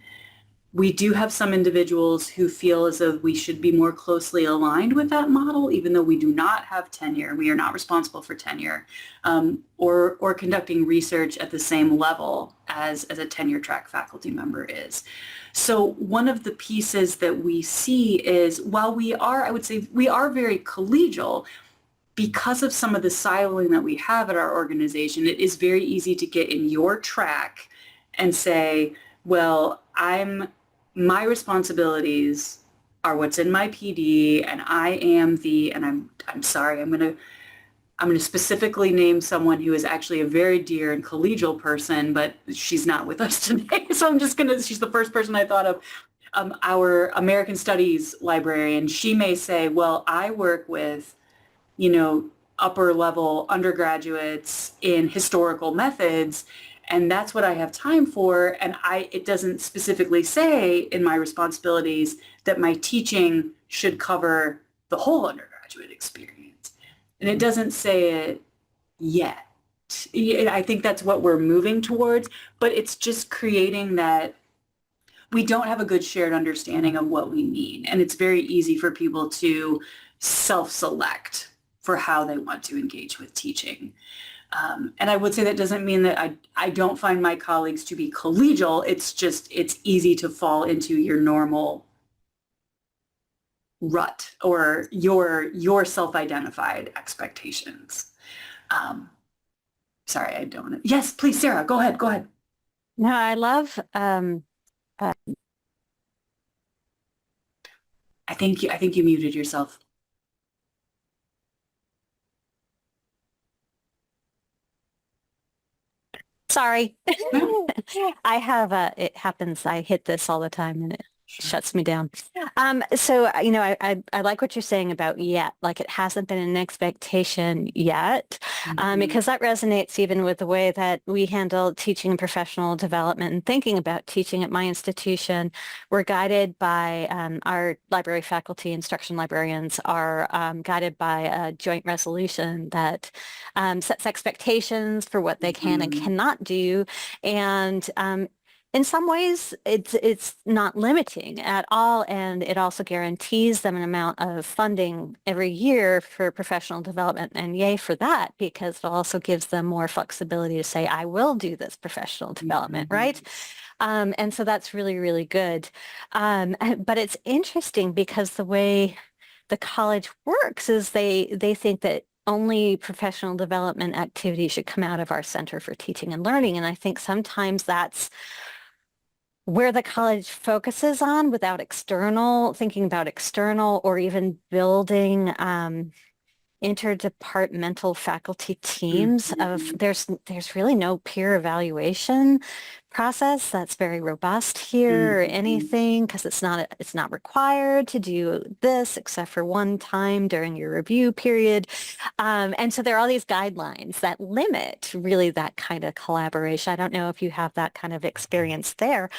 We do have some individuals who feel as though we should be more closely aligned with that model, even though we do not have tenure. We are not responsible for tenure or conducting research at the same level as a tenure track faculty member is. So one of the pieces that we see is while we are, I would say, we are very collegial, because of some of the siloing that we have at our organization, it is very easy to get in your track and say, well, my responsibilities are what's in my PD, and I am and I'm sorry, I'm going to specifically name someone who is actually a very dear and collegial person, but she's not with us today. So she's the first person I thought of. Our American Studies librarian, she may say, well, I work with, upper level undergraduates in historical methods, and that's what I have time for. And it doesn't specifically say in my responsibilities that my teaching should cover the whole undergraduate experience. And it doesn't say it yet. I think that's what we're moving towards, but it's just creating that we don't have a good shared understanding of what we mean. And it's very easy for people to self-select for how they want to engage with teaching. And I would say that doesn't mean that I don't find my colleagues to be collegial. It's easy to fall into your normal rut or your self-identified expectations. Sorry, I don't want to. Yes, please, Sarah, go ahead. No, I love, I think you muted yourself. sorry. I have it happens. I hit this all the time and it shuts me down. So, I like what you're saying about yet, like it hasn't been an expectation yet, because that resonates even with the way that we handle teaching and professional development and thinking about teaching at my institution. We're guided by our library faculty, instruction librarians are guided by a joint resolution that sets expectations for what they can and cannot do. And in some ways, it's not limiting at all, and it also guarantees them an amount of funding every year for professional development, and yay for that, because it also gives them more flexibility to say, I will do this professional development, right? And so that's really, really good. But it's interesting because the way the college works is they think that only professional development activities should come out of our Center for Teaching and Learning, and I think sometimes that's where the college focuses on without thinking about external or even building interdepartmental faculty teams of there's really no peer evaluation process that's very robust here or Mhm. anything because it's not required to do this except for one time during your review period. And so there are all these guidelines that limit really that kind of collaboration. I don't know if you have that kind of experience there,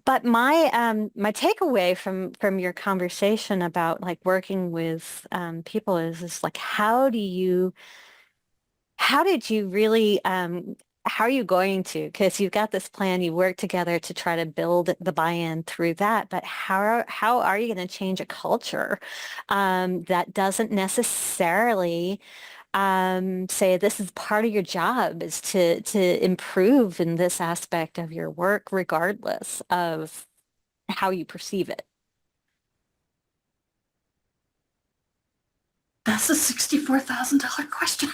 but my takeaway from your conversation about like working with people is like how did you really, how are you going to, because you've got this plan, you work together to try to build the buy-in through that, but how are you going to change a culture that doesn't necessarily say this is part of your job is to improve in this aspect of your work, regardless of how you perceive it? That's a $64,000 question.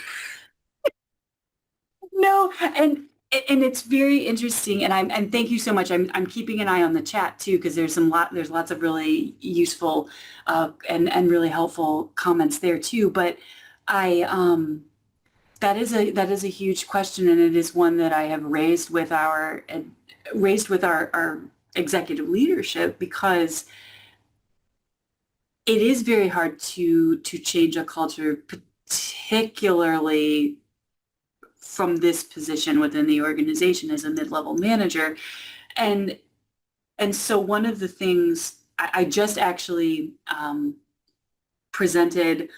No, and it's very interesting, and thank you so much. I'm keeping an eye on the chat too because there's lots of really useful and really helpful comments there too. But I that is a huge question, and it is one that I have raised with our executive leadership because it is very hard to change a culture, particularly from this position within the organization as a mid-level manager. And and so one of the things I just actually presented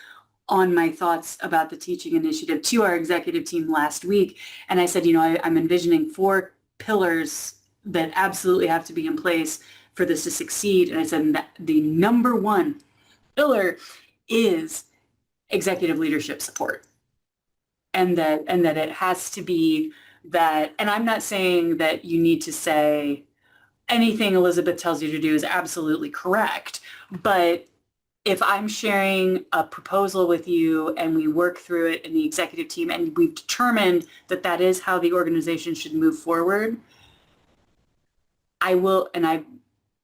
on my thoughts about the teaching initiative to our executive team last week. And I said, I'm envisioning four pillars that absolutely have to be in place for this to succeed. And I said that the number one pillar is executive leadership support. And that it has to be that, and I'm not saying that you need to say anything Elizabeth tells you to do is absolutely correct, but if I'm sharing a proposal with you and we work through it in the executive team and we've determined that that is how the organization should move forward, I will, and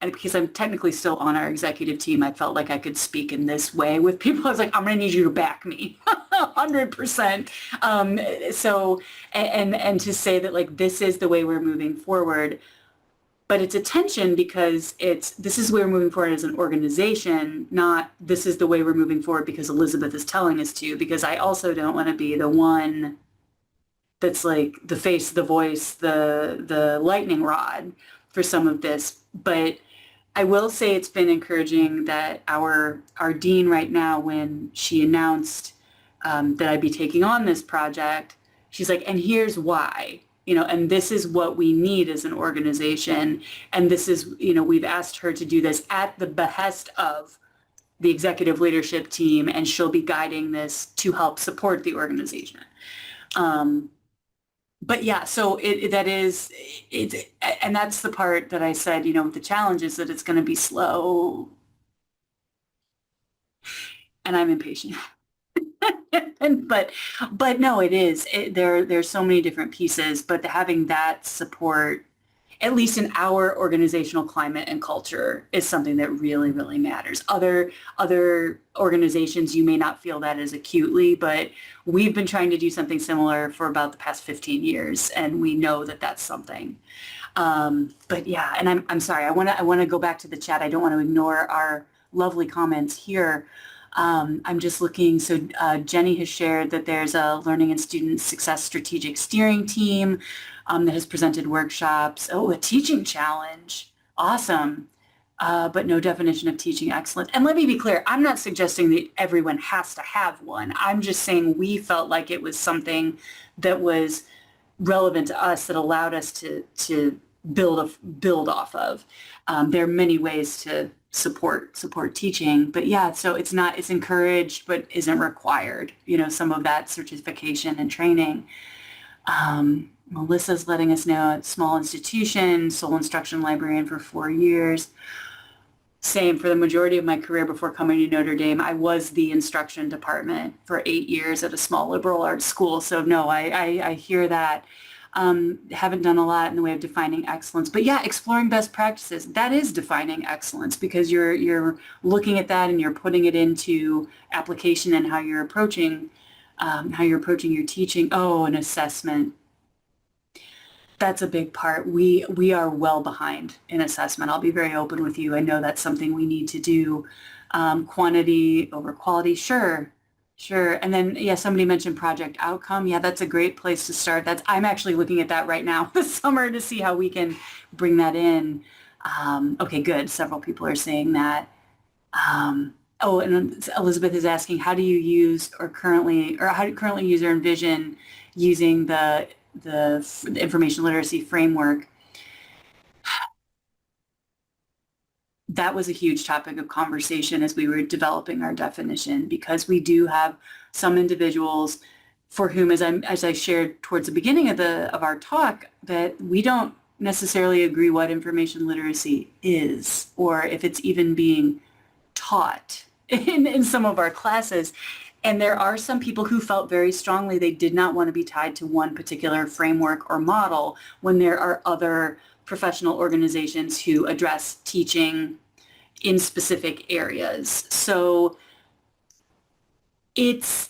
because I'm technically still on our executive team, I felt like I could speak in this way with people. I was like, I'm going to need you to back me 100%. So, and to say that like, this is the way we're moving forward, but it's a tension because this is where we're moving forward as an organization, not this is the way we're moving forward because Elizabeth is telling us to, because I also don't want to be the one that's like the face, the voice, the lightning rod for some of this. But I will say it's been encouraging that our dean right now, when she announced that I'd be taking on this project, she's like, and here's why, and this is what we need as an organization. And this is, we've asked her to do this at the behest of the executive leadership team, and she'll be guiding this to help support the organization. But yeah, so and that's the part that I said, the challenge is that it's going to be slow and I'm impatient. and but no, it is. There's so many different pieces, but having that support, at least in our organizational climate and culture, is something that really, really matters. Other organizations, you may not feel that as acutely, but we've been trying to do something similar for about the past 15 years, and we know that that's something. But yeah, and I'm sorry, I want to go back to the chat. I don't want to ignore our lovely comments here. I'm just looking. So Jenny has shared that there's a Learning and Student Success Strategic Steering Team that has presented workshops. Oh, a teaching challenge. Awesome. But no definition of teaching excellence. And let me be clear, I'm not suggesting that everyone has to have one. I'm just saying we felt like it was something that was relevant to us that allowed us to build off of. There are many ways to support teaching, but yeah, so it's encouraged but isn't required. Some of that certification and training. Melissa's letting us know at small institution, sole instruction librarian for 4 years. Same for the majority of my career before coming to Notre Dame. I was the instruction department for 8 years at a small liberal arts school. So no, I hear that. Haven't done a lot in the way of defining excellence, but yeah, exploring best practices. That is defining excellence because you're looking at that and you're putting it into application and how you're approaching your teaching. Oh, an assessment. That's a big part. We are well behind in assessment. I'll be very open with you. I know that's something we need to do. Quantity over quality, sure, sure. And then, yeah, somebody mentioned project outcome. Yeah, that's a great place to start. I'm actually looking at that right now this summer to see how we can bring that in. Okay, good. Several people are saying that. Oh, and Elizabeth is asking, how do you use or how do you currently use or envision using the information literacy framework? That was a huge topic of conversation as we were developing our definition, because we do have some individuals for whom, as I shared towards the beginning of our talk, that we don't necessarily agree what information literacy is, or if it's even being taught in some of our classes. And there are some people who felt very strongly they did not want to be tied to one particular framework or model, when there are other professional organizations who address teaching in specific areas. So it's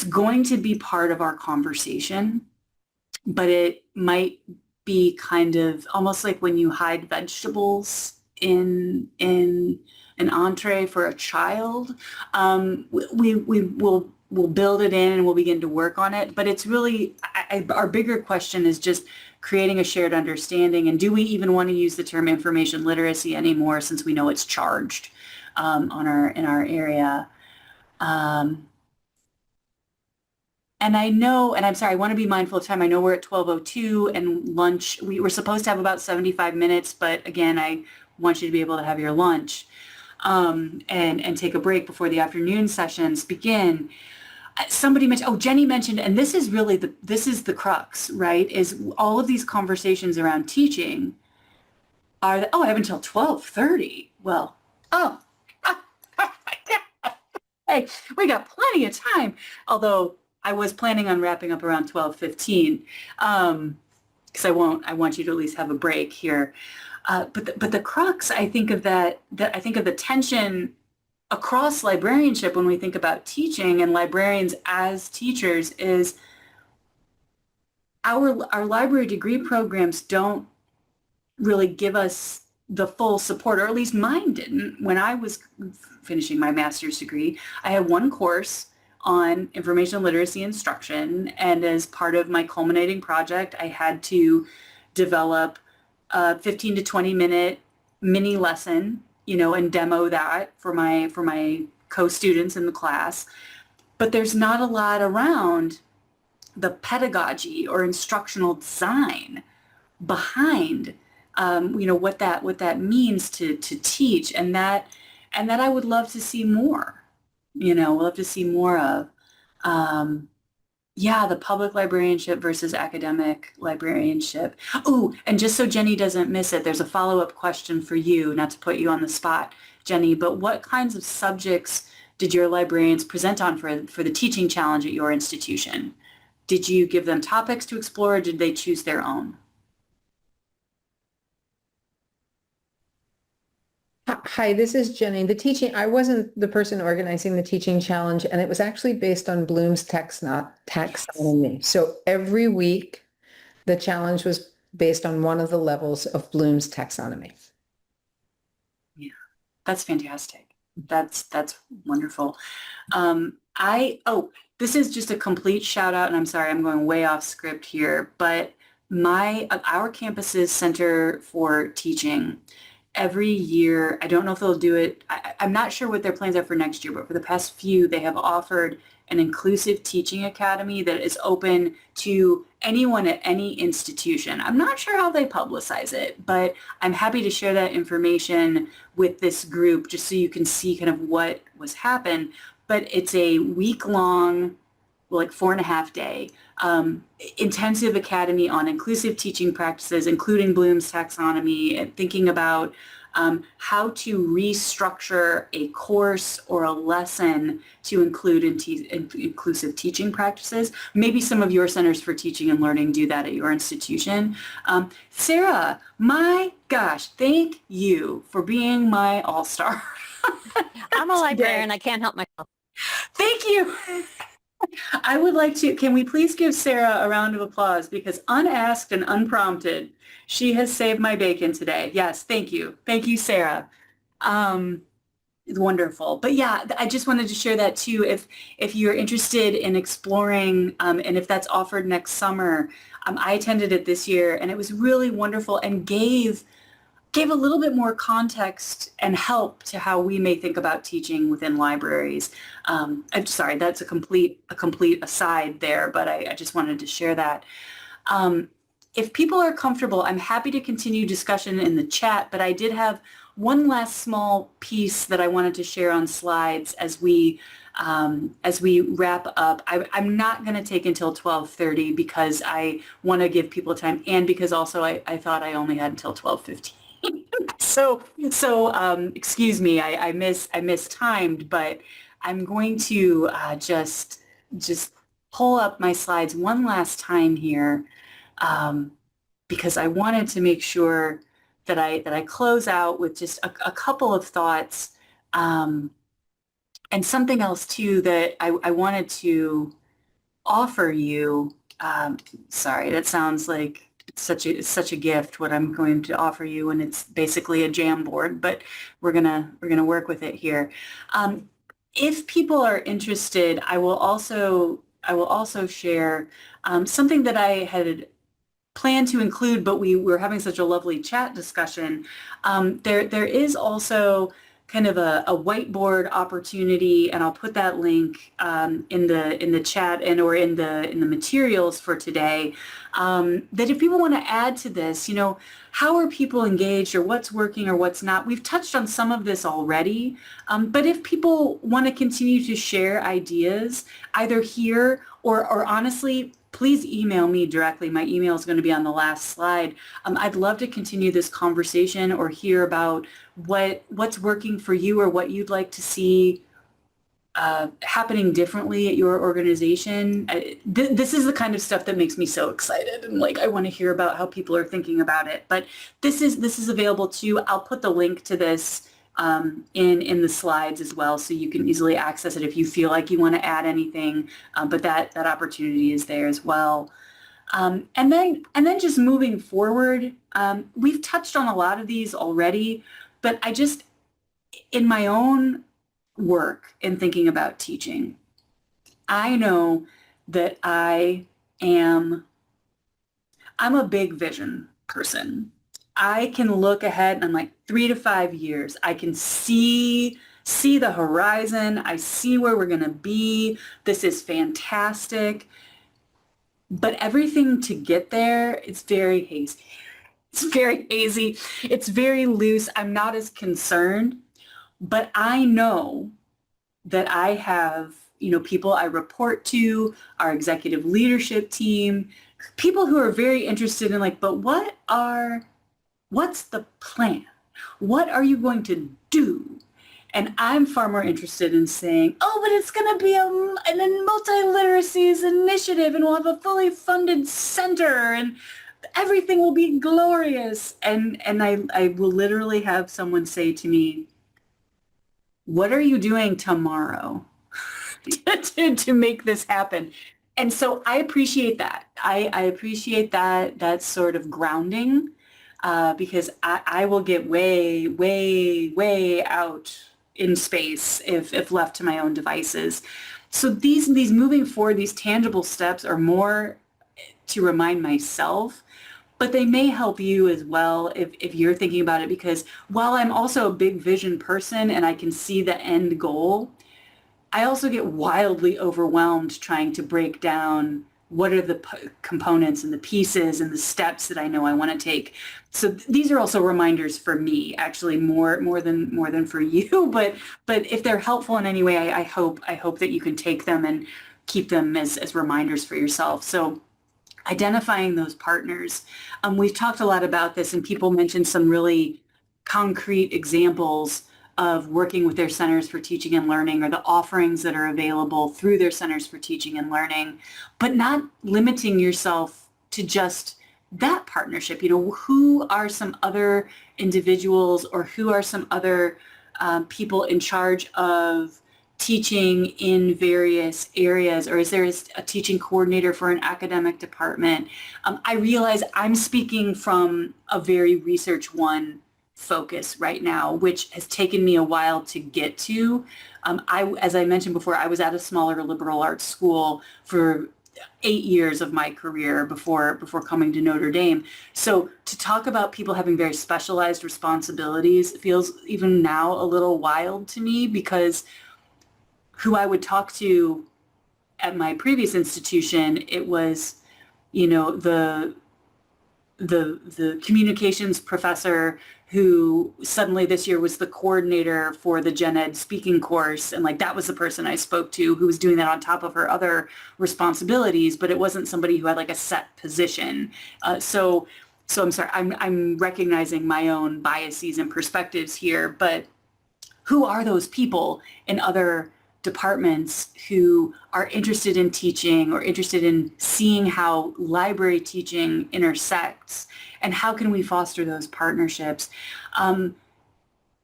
going to be part of our conversation, but it might be kind of almost like when you hide vegetables in an entree for a child. We'll build it in and we'll begin to work on it. But it's really, our bigger question is just creating a shared understanding. And do we even want to use the term information literacy anymore, since we know it's charged in our area? And I know, and I'm sorry, I want to be mindful of time. I know we're at 12:02 and lunch. We were supposed to have about 75 minutes, but again, I want you to be able to have your lunch and take a break before the afternoon sessions begin. Somebody mentioned, oh, Jenny mentioned, and this is really this is the crux, right? Is all of these conversations around teaching are, oh, I have until 12:30. Well, oh, hey, we got plenty of time. Although I was planning on wrapping up around 12:15, because I want you to at least have a break here. But the crux, I think of I think of the tension across librarianship when we think about teaching and librarians as teachers, is our library degree programs don't really give us the full support, or at least mine didn't. When I was finishing my master's degree, I had one course on information literacy instruction, and as part of my culminating project, I had to develop a 15 to 20 minute mini lesson, and demo that for my co-students in the class. But there's not a lot around the pedagogy or instructional design behind what that means to teach, and that I would love to see more. Love to see more of. The public librarianship versus academic librarianship. Oh, and just so Jenny doesn't miss it, there's a follow-up question for you, not to put you on the spot, Jenny, but what kinds of subjects did your librarians present on for the teaching challenge at your institution? Did you give them topics to explore, or did they choose their own? Hi, this is Jenny. I wasn't the person organizing the teaching challenge, and it was actually based on Bloom's taxonomy. So every week, the challenge was based on one of the levels of Bloom's taxonomy. Yeah, that's fantastic. That's wonderful. This is just a complete shout out, and I'm sorry, I'm going way off script here, but our campus's Center for Teaching, every year, I don't know if they'll do it, I'm not sure what their plans are for next year, but for the past few, they have offered an inclusive teaching academy that is open to anyone at any institution. I'm not sure how they publicize it, but I'm happy to share that information with this group just so you can see kind of what was happened. But it's a week-long, like 4.5 day intensive academy on inclusive teaching practices, including Bloom's taxonomy, and thinking about how to restructure a course or a lesson to include inclusive teaching practices. Maybe some of your centers for teaching and learning do that at your institution. Sarah, my gosh, thank you for being my all-star. I'm a librarian. I can't help myself. Thank you. I would like to, can we please give Sarah a round of applause because unasked and unprompted, she has saved my bacon today. Yes, thank you. Thank you, Sarah. It's wonderful. But yeah, I just wanted to share that too. If you're interested in exploring, and if that's offered next summer, I attended it this year and it was really wonderful and gave a little bit more context and help to how we may think about teaching within libraries. I'm sorry, that's a complete aside there, but I just wanted to share that. If people are comfortable, I'm happy to continue discussion in the chat, but I did have one last small piece that I wanted to share on slides as we wrap up. I'm not going to take until 12:30 because I want to give people time and because also I thought I only had until 12:15. So excuse me, I mistimed, but I'm going to just pull up my slides one last time here because I wanted to make sure that I close out with just a couple of thoughts and something else too that I wanted to offer you. Sorry, that sounds like it's such a gift what I'm going to offer you, and it's basically a Jamboard, but we're gonna work with it here. If people are interested, I will also share something that I had planned to include, but we were having such a lovely chat discussion. There is also kind of a whiteboard opportunity, and I'll put that link in the chat and or in the materials for today. That if people want to add to this, how are people engaged or what's working or what's not? We've touched on some of this already, but if people want to continue to share ideas, either here or honestly, please email me directly. My email is going to be on the last slide. I'd love to continue this conversation or hear about what's working for you or what you'd like to see happening differently at your organization. This is the kind of stuff that makes me so excited, and I want to hear about how people are thinking about it. But this is available too. I'll put the link to this in the slides as well, so you can easily access it if you feel like you want to add anything. But that opportunity is there as well. And then just moving forward, we've touched on a lot of these already, but I just, in my own work in thinking about teaching, I know that I'm a big vision person. I can look ahead and I'm like 3 to 5 years. I can see the horizon. I see where we're going to be. This is fantastic. But everything to get there, it's very hazy. It's very hazy. It's very loose. I'm not as concerned, but I know that I have, people I report to, our executive leadership team, people who are very interested in but what's the plan? What are you going to do? And I'm far more interested in saying, oh, but it's going to be a multi-literacies initiative and we'll have a fully funded center and everything will be glorious. And I will literally have someone say to me, what are you doing tomorrow to make this happen? And so I appreciate that. I appreciate that sort of grounding because I will get way, way, way out in space if left to my own devices. So these moving forward, these tangible steps are more to remind myself, but they may help you as well if you're thinking about it, because while I'm also a big vision person and I can see the end goal, I also get wildly overwhelmed trying to break down what are the components and the pieces and the steps that I know I want to take. So these are also reminders for me, actually more than for you. But if they're helpful in any way, I hope that you can take them and keep them as reminders for yourself. So identifying those partners. We've talked a lot about this, and people mentioned some really concrete examples of working with their centers for teaching and learning or the offerings that are available through their centers for teaching and learning, but not limiting yourself to just that partnership. Who are some other individuals or who are some other people in charge of teaching in various areas, or is there a teaching coordinator for an academic department? I realize I'm speaking from a very research one focus right now, which has taken me a while to get to. As I mentioned before, I was at a smaller liberal arts school for 8 years of my career before coming to Notre Dame. So to talk about people having very specialized responsibilities feels even now a little wild to me, because who I would talk to at my previous institution, it was, the communications professor who suddenly this year was the coordinator for the Gen Ed speaking course. And like, that was the person I spoke to, who was doing that on top of her other responsibilities, but it wasn't somebody who had like a set position. So I'm sorry, I'm recognizing my own biases and perspectives here, but who are those people in other departments who are interested in teaching or interested in seeing how library teaching intersects, and how can we foster those partnerships?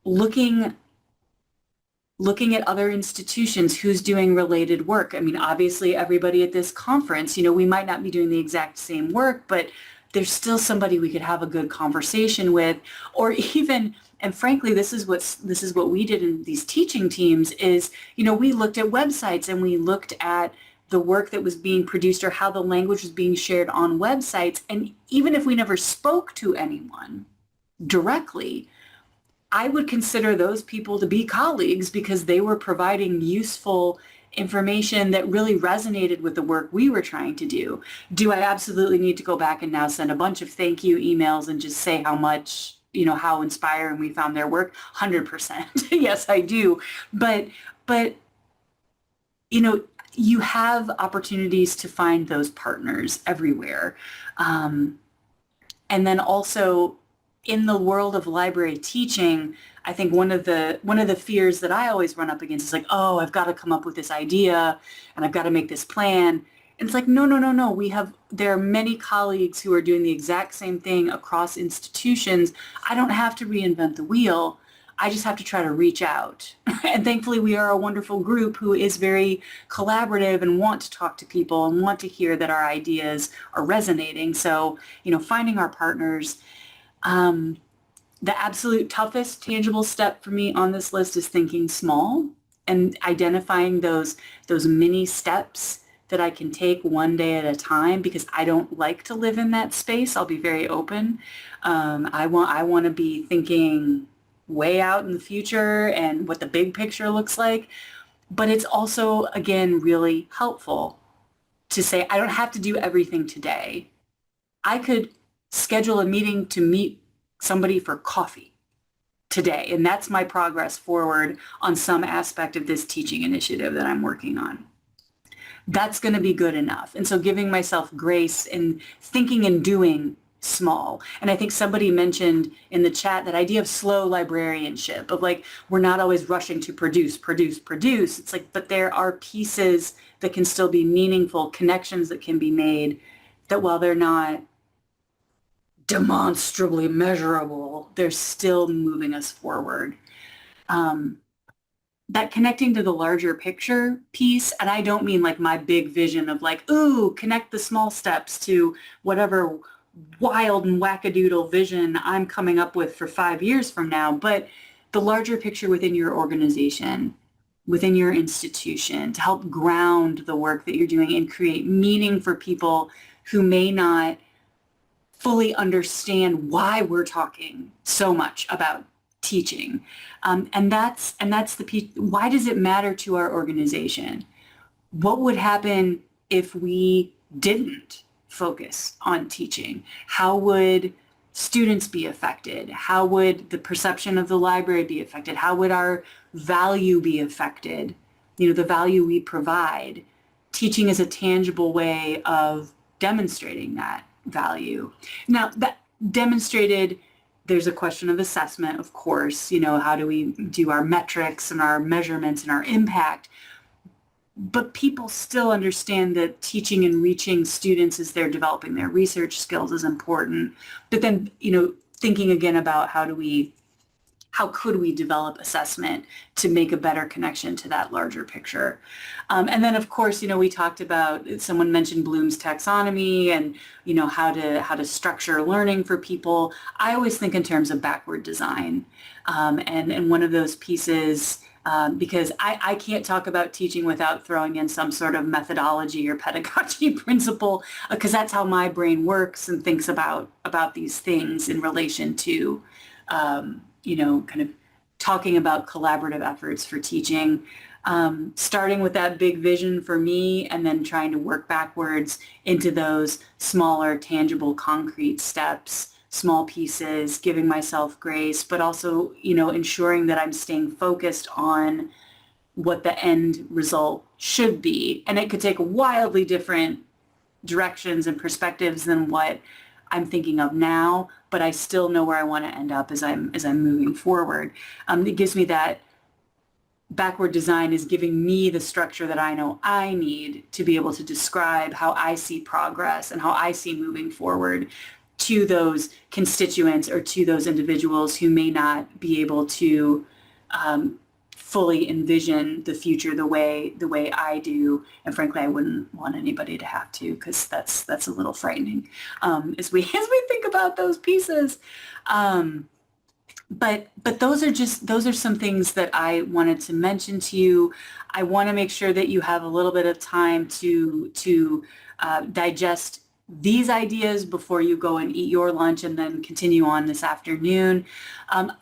Looking at other institutions, who's doing related work. I mean, obviously everybody at this conference, we might not be doing the exact same work, but there's still somebody we could have a good conversation with, or even, and frankly, this is what we did in these teaching teams is, we looked at websites and we looked at the work that was being produced or how the language was being shared on websites. And even if we never spoke to anyone directly, I would consider those people to be colleagues, because they were providing useful information that really resonated with the work we were trying to do. Do I absolutely need to go back and now send a bunch of thank you emails and just say how much, how inspiring we found their work? 100%. Yes, I do. But you have opportunities to find those partners everywhere. And then also in the world of library teaching, I think one of the fears that I always run up against is like, oh, I've got to come up with this idea and I've got to make this plan. And it's like, no. There are many colleagues who are doing the exact same thing across institutions. I don't have to reinvent the wheel. I just have to try to reach out. And thankfully, we are a wonderful group who is very collaborative and want to talk to people and want to hear that our ideas are resonating. So, finding our partners. The absolute toughest tangible step for me on this list is thinking small and identifying those mini steps that I can take one day at a time, because I don't like to live in that space. I'll be very open. I want to be thinking way out in the future and what the big picture looks like. But it's also, again, really helpful to say, I don't have to do everything today. I could schedule a meeting to meet somebody for coffee today, and that's my progress forward on some aspect of this teaching initiative that I'm working on. That's going to be good enough. And so giving myself grace and thinking and doing small. And I think somebody mentioned in the chat that idea of slow librarianship, of like, we're not always rushing to produce. It's like, but there are pieces that can still be meaningful, connections that can be made, that while they're not demonstrably measurable, they're still moving us forward. That connecting to the larger picture piece, and I don't mean like my big vision of like, ooh, connect the small steps to whatever wild and wackadoodle vision I'm coming up with for 5 years from now, but the larger picture within your organization, within your institution, to help ground the work that you're doing and create meaning for people who may not fully understand why we're talking so much about teaching. And that's the piece. Why does it matter to our organization? What would happen if we didn't focus on teaching? How would students be affected? How would the perception of the library be affected? How would our value be affected? The value we provide. Teaching is a tangible way of demonstrating that value. Now, that demonstrated, there's a question of assessment, of course. How do we do our metrics and our measurements and our impact? But people still understand that teaching and reaching students as they're developing their research skills is important. But then, thinking again about how do we how could we develop assessment to make a better connection to that larger picture. And then, of course, we talked about, someone mentioned Bloom's taxonomy and, how to structure learning for people. I always think in terms of backward design. And one of those pieces, because I can't talk about teaching without throwing in some sort of methodology or pedagogy principle, because that's how my brain works and thinks about these things in relation to, kind of talking about collaborative efforts for teaching, starting with that big vision for me and then trying to work backwards into those smaller, tangible, concrete steps, small pieces, giving myself grace, but also, ensuring that I'm staying focused on what the end result should be. And it could take wildly different directions and perspectives than what I'm thinking of now, but I still know where I want to end up as I'm moving forward. It gives me that backward design is giving me the structure that I know I need to be able to describe how I see progress and how I see moving forward to those constituents or to those individuals who may not be able to fully envision the future the way I do. And frankly, I wouldn't want anybody to have to, because that's a little frightening as we think about those pieces. But those are some things that I wanted to mention to you. I want to make sure that you have a little bit of time to digest these ideas before you go and eat your lunch and then continue on this afternoon.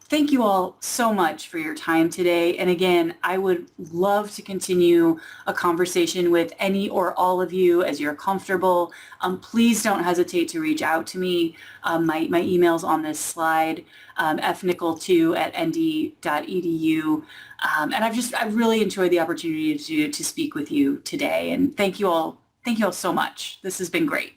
Thank you all so much for your time today. And again, I would love to continue a conversation with any or all of you as you're comfortable. Please don't hesitate to reach out to me. My email's on this slide, fnickel2@nd.edu. And I've really enjoyed the opportunity to speak with you today. And thank you all so much. This has been great.